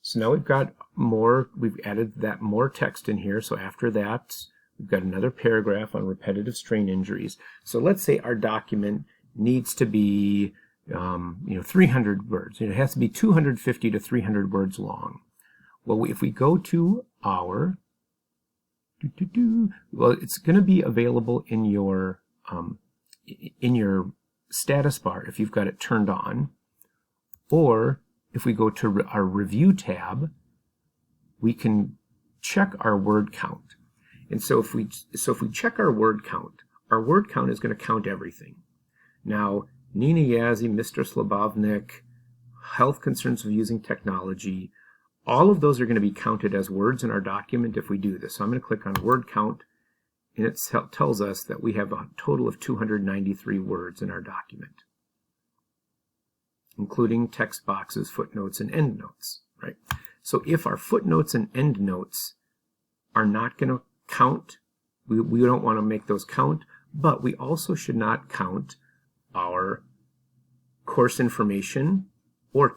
So now we've got more, we've added that more text in here. So after that, we've got another paragraph on repetitive strain injuries. So let's say our document needs to be 300 words. It has to be 250 to 300 words long. Well, if we go to our, well, it's going to be available in your status bar if you've got it turned on, or if we go to our review tab, we can check our word count. And so if we check our word count is going to count everything. Now, Nina Yazzie, Mr. Slobovnik, health concerns of using technology, all of those are going to be counted as words in our document if we do this. So I'm going to click on word count, and it tells us that we have a total of 293 words in our document, including text boxes, footnotes, and endnotes, right? So if our footnotes and endnotes are not going to count, we don't want to make those count, but we also should not count our course information or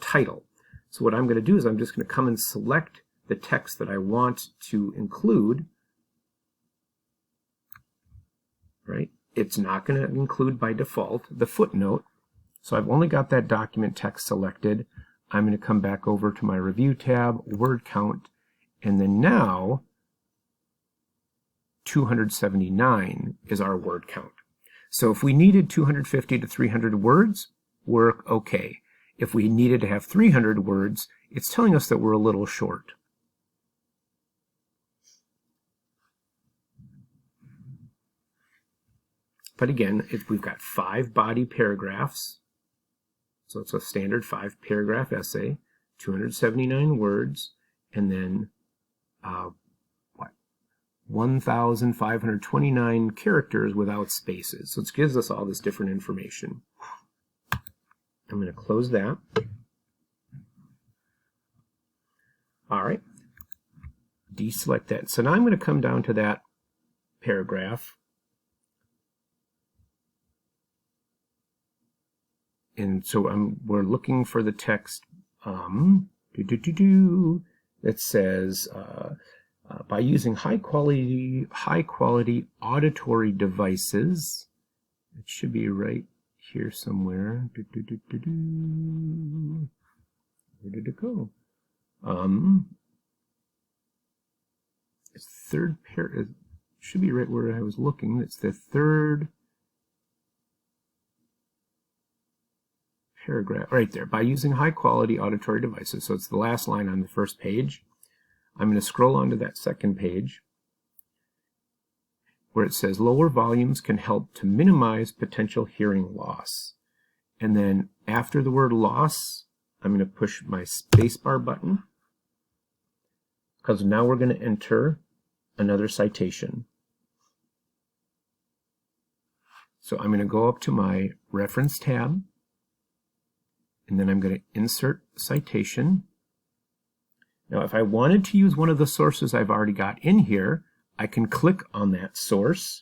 title. So what I'm going to do is I'm just going to come and select the text that I want to include. right? It's not going to include by default the footnote. So I've only got that document text selected. I'm going to come back over to my review tab, word count, and then now 279 is our word count. So if we needed 250 to 300 words, we're okay. If we needed to have 300 words, it's telling us that we're a little short. But again, we've got 5 body paragraphs, so it's a standard 5-paragraph essay, 279 words, and then 1,529 characters without spaces. So it gives us all this different information. I'm going to close that. All right. Deselect that. So now I'm going to come down to that paragraph. And so we're looking for the text that says, by using high quality auditory devices. It should be right here somewhere. Where did it go? It's third it should be right where I was looking. It's the third paragraph right there. By using high quality auditory devices. So it's the last line on the first page. I'm going to scroll onto that second page where it says lower volumes can help to minimize potential hearing loss. And then after the word loss, I'm going to push my spacebar button because now we're going to enter another citation. So I'm going to go up to my reference tab and then I'm going to insert citation. Now, if I wanted to use one of the sources I've already got in here, I can click on that source.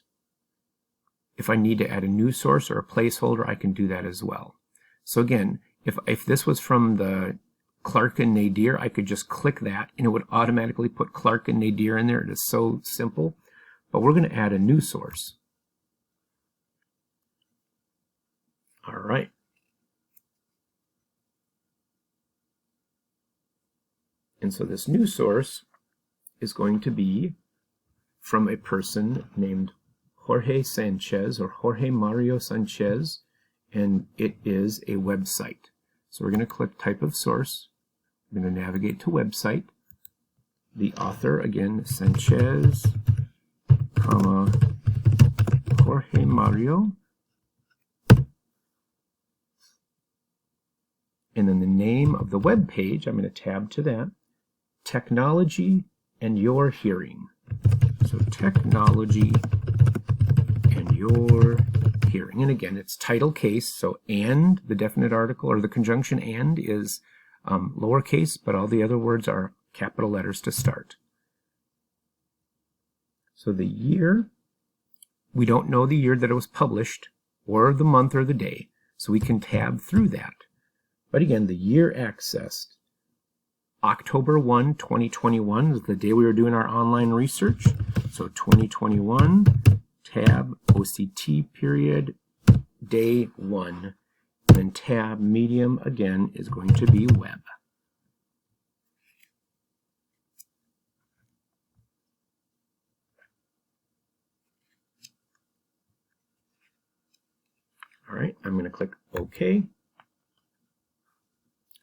If I need to add a new source or a placeholder, I can do that as well. So again, if this was from the Clark and Nadir, I could just click that and it would automatically put Clark and Nadir in there. It is so simple. But we're going to add a new source. All right. And so this new source is going to be from a person named Jorge Sanchez or Jorge Mario Sanchez, and it is a website. So we're going to click type of source. We're going to navigate to website. The author, again, Sanchez, comma, Jorge Mario. And then the name of the web page, I'm going to tab to that. Technology and Your Hearing. So technology and your hearing. And again, it's title case. So and, the definite article, or the conjunction and is lowercase, but all the other words are capital letters to start. So the year, we don't know the year that it was published, or the month or the day. So we can tab through that. But again, the year accessed. October 1, 2021 is the day we were doing our online research. So 2021, tab, OCT period, day 1. And then tab, medium, again, is going to be web. All right, I'm going to click OK.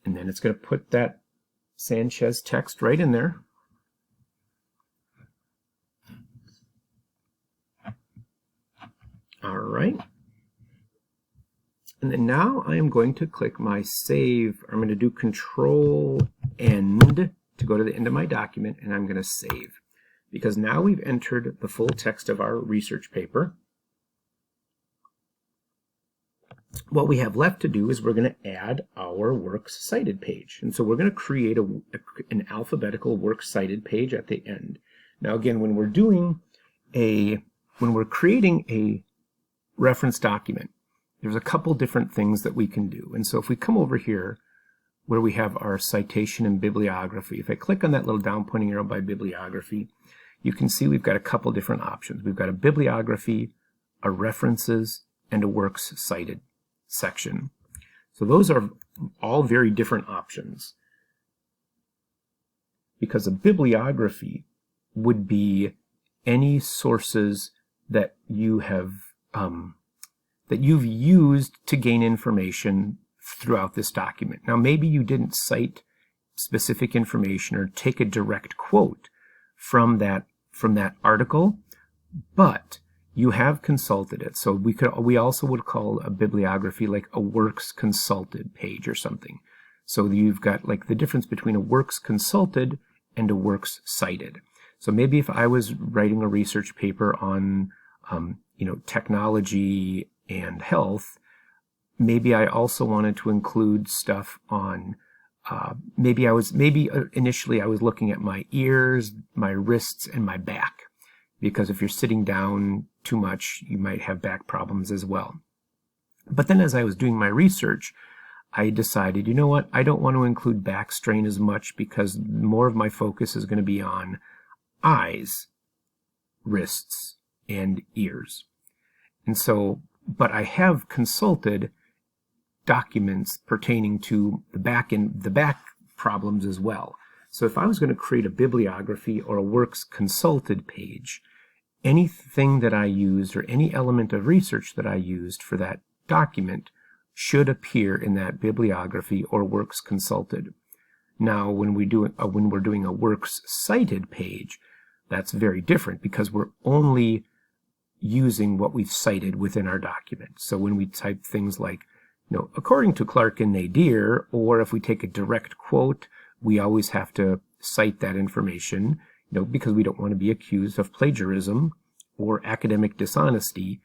And then it's going to put that Sanchez text right in there. All right. And then now I am going to click my save. I'm going to do Control End to go to the end of my document, and I'm going to save. Because now we've entered the full text of our research paper. What we have left to do is we're going to add our works cited page. And so we're going to create an alphabetical works cited page at the end. Now again, when we're creating a reference document, there's a couple different things that we can do. And so if we come over here where we have our citation and bibliography, if I click on that little down pointing arrow by bibliography, you can see we've got a couple different options. We've got a bibliography, a references, and a works cited section. So those are all very different options, because a bibliography would be any sources that you have that you've used to gain information throughout this document. Now, maybe you didn't cite specific information or take a direct quote from that article, but you have consulted it. So we also would call a bibliography like a works consulted page or something. So you've got like the difference between a works consulted and a works cited. So maybe if I was writing a research paper on technology and health, maybe I also wanted to include stuff on initially I was looking at my ears, my wrists, and my back, because if you're sitting down too much, you might have back problems as well. But then as I was doing my research, I decided, you know what, I don't want to include back strain as much, because more of my focus is going to be on eyes, wrists, and ears. And so, but I have consulted documents pertaining to the back problems as well. So if I was going to create a bibliography or a works consulted page, anything that I used or any element of research that I used for that document should appear in that bibliography or works consulted. Now, when we're doing a works cited page, that's very different, because we're only using what we've cited within our document. So when we type things like, according to Clark and Nadir, or if we take a direct quote, we always have to cite that information, because we don't want to be accused of plagiarism or academic dishonesty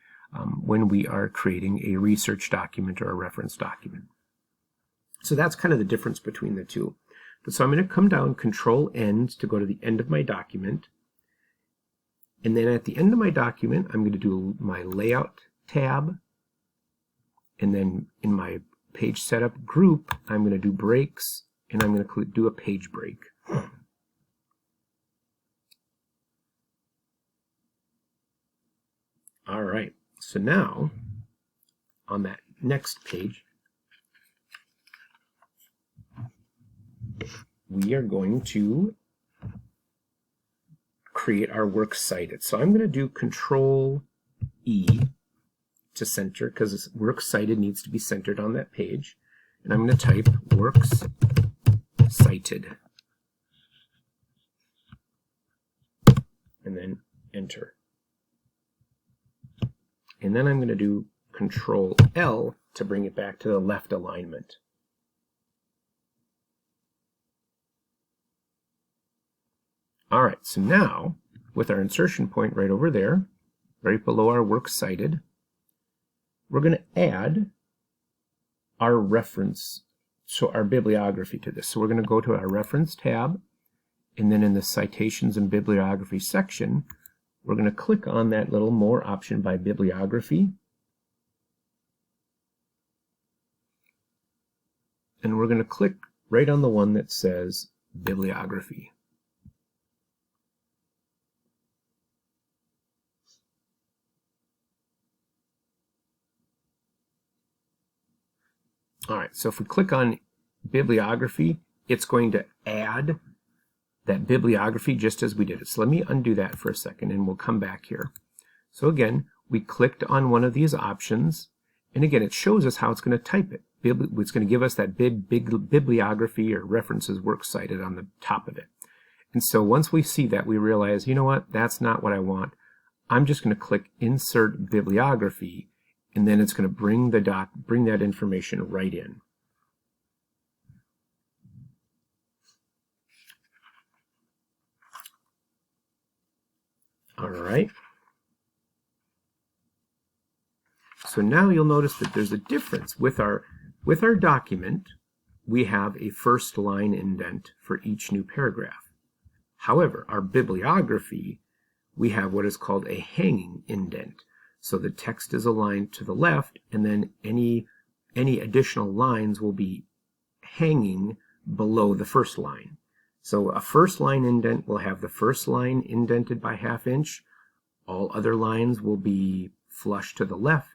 when we are creating a research document or a reference document. So that's kind of the difference between the two. So I'm going to come down, Control End, to go to the end of my document. And then at the end of my document, I'm going to do my Layout tab. And then in my Page Setup group, I'm going to do Breaks, and I'm going to do a page break. All right, so now on that next page, we are going to create our works cited. So I'm going to do Control E to center, because works cited needs to be centered on that page. And I'm going to type works cited. And then enter. And then I'm going to do Control L to bring it back to the left alignment. All right, so now with our insertion point right over there, right below our works cited, we're going to add our reference, so our bibliography to this. So we're going to go to our Reference tab, and then in the Citations and Bibliography section, we're going to click on that little More option by Bibliography, and we're going to click right on the one that says Bibliography. All right, so if we click on bibliography, it's going to add that bibliography just as we did it. So let me undo that for a second, and we'll come back here. So again, we clicked on one of these options, and again, it shows us how it's going to type it. It's going to give us that bibliography or references works cited on the top of it. And so once we see that, we realize, you know what, that's not what I want. I'm just going to click Insert Bibliography, and then it's going to bring that information right in. All right. So now you'll notice that there's a difference with our document. We have a first line indent for each new paragraph. However, our bibliography, we have what is called a hanging indent. So the text is aligned to the left, and then any additional lines will be hanging below the first line. So a first line indent will have the first line indented by 1/2 inch. All other lines will be flush to the left.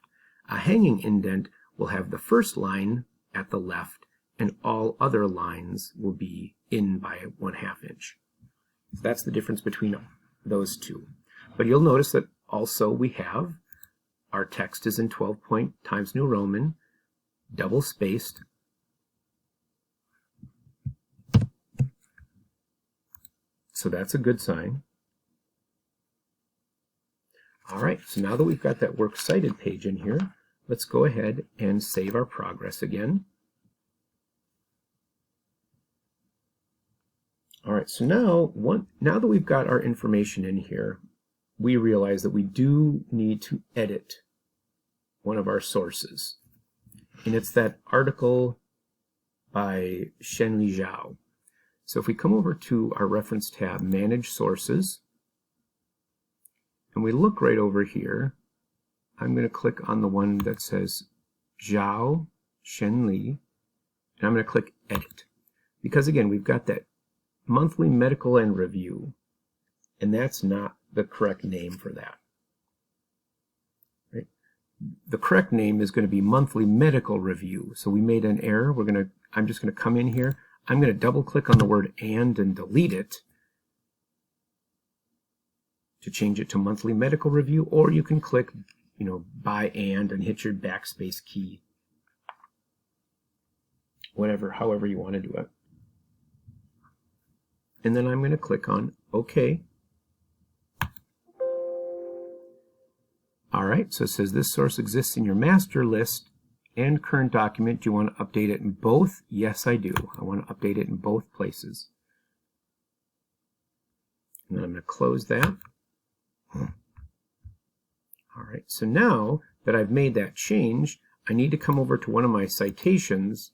A hanging indent will have the first line at the left, and all other lines will be in by 1/2 inch. So that's the difference between those two. But you'll notice that also we have our text is in 12-point Times New Roman, double spaced. So that's a good sign. All right, so now that we've got that works cited page in here, let's go ahead and save our progress again. All right, so now that we've got our information in here, we realize that we do need to edit one of our sources. And it's that article by Shenli Zhao. So if we come over to our reference tab, Manage Sources, and we look right over here, I'm going to click on the one that says Zhao Shenli, and I'm going to click Edit. Because again, we've got that Monthly Medical and Review, and that's not the correct name for that. Right? The correct name is going to be Monthly Medical Review. So we made an error. I'm just going to come in here. I'm going to double click on the word and delete it to change it to Monthly Medical Review, or you can click, by and hit your backspace key. However you want to do it. And then I'm going to click on OK. All right, so it says this source exists in your master list and current document. Do you want to update it in both? Yes, I do. I want to update it in both places. And then I'm going to close that. All right, so now that I've made that change, I need to come over to one of my citations.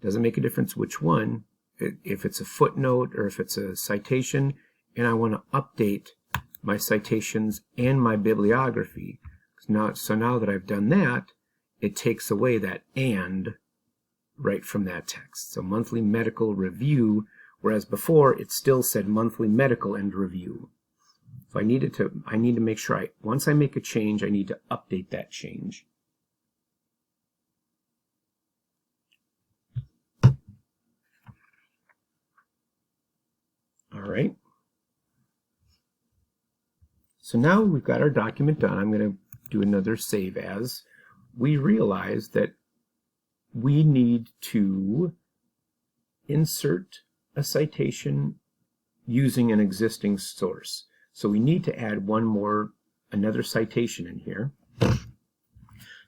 Doesn't make a difference which one, if it's a footnote or if it's a citation, and I want to update my citations and my bibliography. So now that I've done that, it takes away that and right from that text. So Monthly Medical Review, whereas before it still said Monthly Medical and Review. So I need to make sure once I make a change, I need to update that change. All right. So now we've got our document done. I'm going to do another save as. We realize that we need to insert a citation using an existing source. So we need to add another citation in here.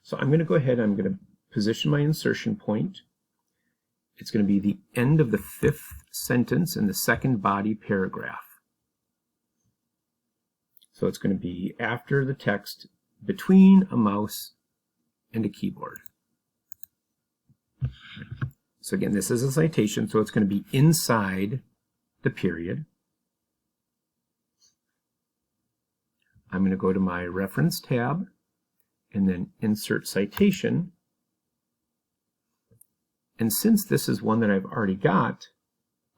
So I'm going to go ahead, I'm going to position my insertion point. It's going to be the end of the 5th sentence in the second body paragraph. So it's going to be after the text, between a mouse and a keyboard. So again, this is a citation, so it's going to be inside the period. I'm going to go to my reference tab and then insert citation. And since this is one that I've already got,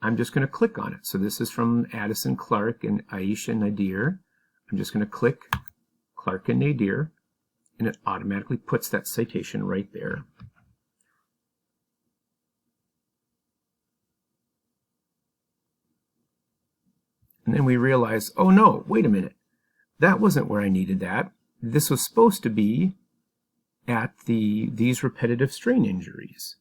I'm just going to click on it. So this is from Addison Clark and Aisha Nadir. I'm just going to click Clark and Nadir, and it automatically puts that citation right there. And then we realize, oh no, wait a minute. That wasn't where I needed that. This was supposed to be at these repetitive strain injuries.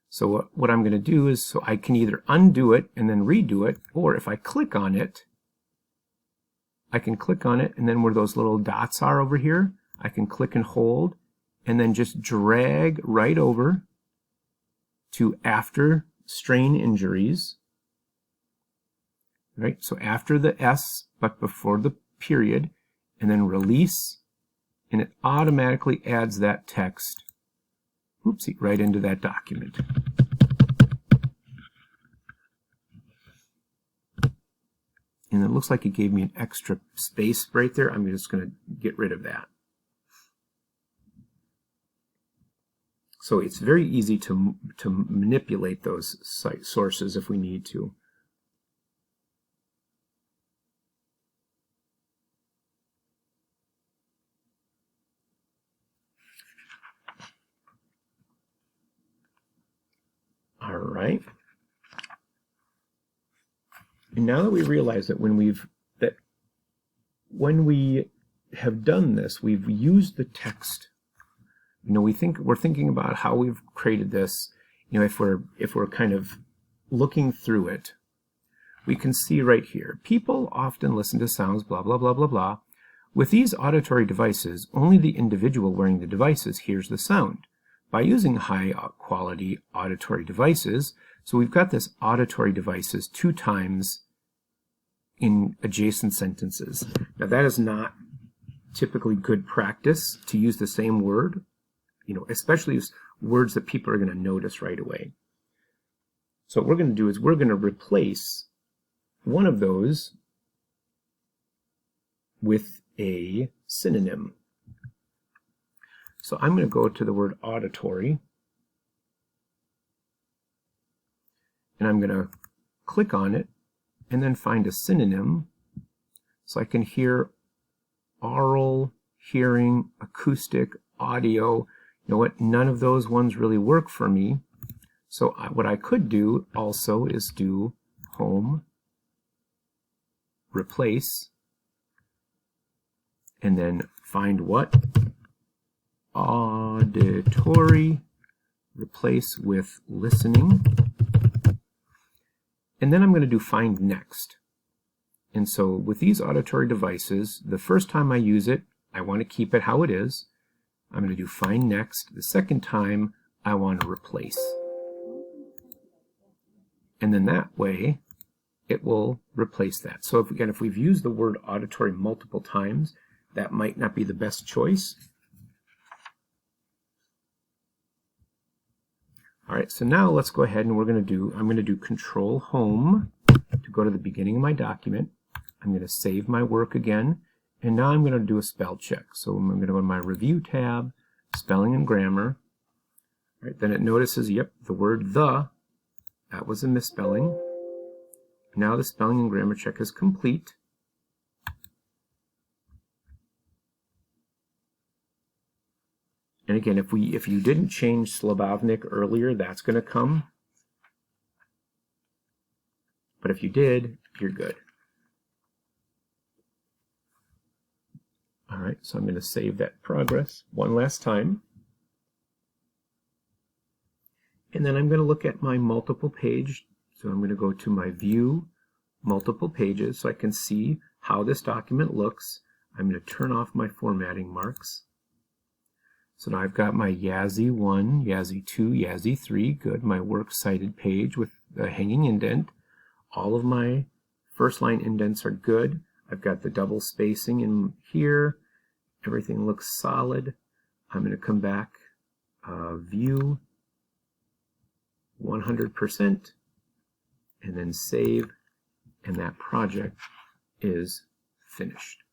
So what I'm going to do is, so I can either undo it and then redo it, or if I click on it, I can click on it, and then where those little dots are over here, I can click and hold, and then just drag right over to after strain injuries. Right, so after the S, but before the period, and then release, and it automatically adds that text, oopsie, right into that document. And it looks like it gave me an extra space right there. I'm just going to get rid of that. So it's very easy to manipulate those site sources if we need to. right. And now that we realize that when we have done this, we've used the text. You know, we're thinking about how we've created this. You know, if we're kind of looking through it, we can see right here, people often listen to sounds, blah, blah, blah, blah, blah. With these auditory devices, only the individual wearing the devices hears the sound. By using high-quality auditory devices, so we've got this auditory devices 2 times in adjacent sentences. Now that is not typically good practice to use the same word, you know, especially words that people are going to notice right away. So what we're going to do is we're going to replace one of those with a synonym. So I'm going to go to the word auditory, and I'm going to click on it and then find a synonym so I can hear aural, hearing, acoustic, audio. You know what? None of those ones really work for me. So what I could do also is do home, replace, and then find what? Auditory, replace with listening. And then I'm going to do find next. And so with these auditory devices, the first time I use it, I want to keep it how it is. I'm going to do find next. The second time, I want to replace. And then that way, it will replace that. So if we've used the word auditory multiple times, that might not be the best choice. All right, so now let's go ahead and I'm going to do Control Home to go to the beginning of my document. I'm going to save my work again, and now I'm going to do a spell check. So I'm going to go to my Review tab, Spelling and Grammar. All right, then it notices, yep, the word the, that was a misspelling. Now the spelling and grammar check is complete. And again, if you didn't change Slabovnik earlier, that's going to come. But if you did, you're good. All right, so I'm going to save that progress one last time. And then I'm going to look at my multiple page. So I'm going to go to my View, Multiple Pages, so I can see how this document looks. I'm going to turn off my formatting marks. So now I've got my Yazzie 1, Yazzie 2, Yazzie 3, good. My works cited page with the hanging indent. All of my first line indents are good. I've got the double spacing in here. Everything looks solid. I'm going to come back, View, 100%, and then save, and that project is finished.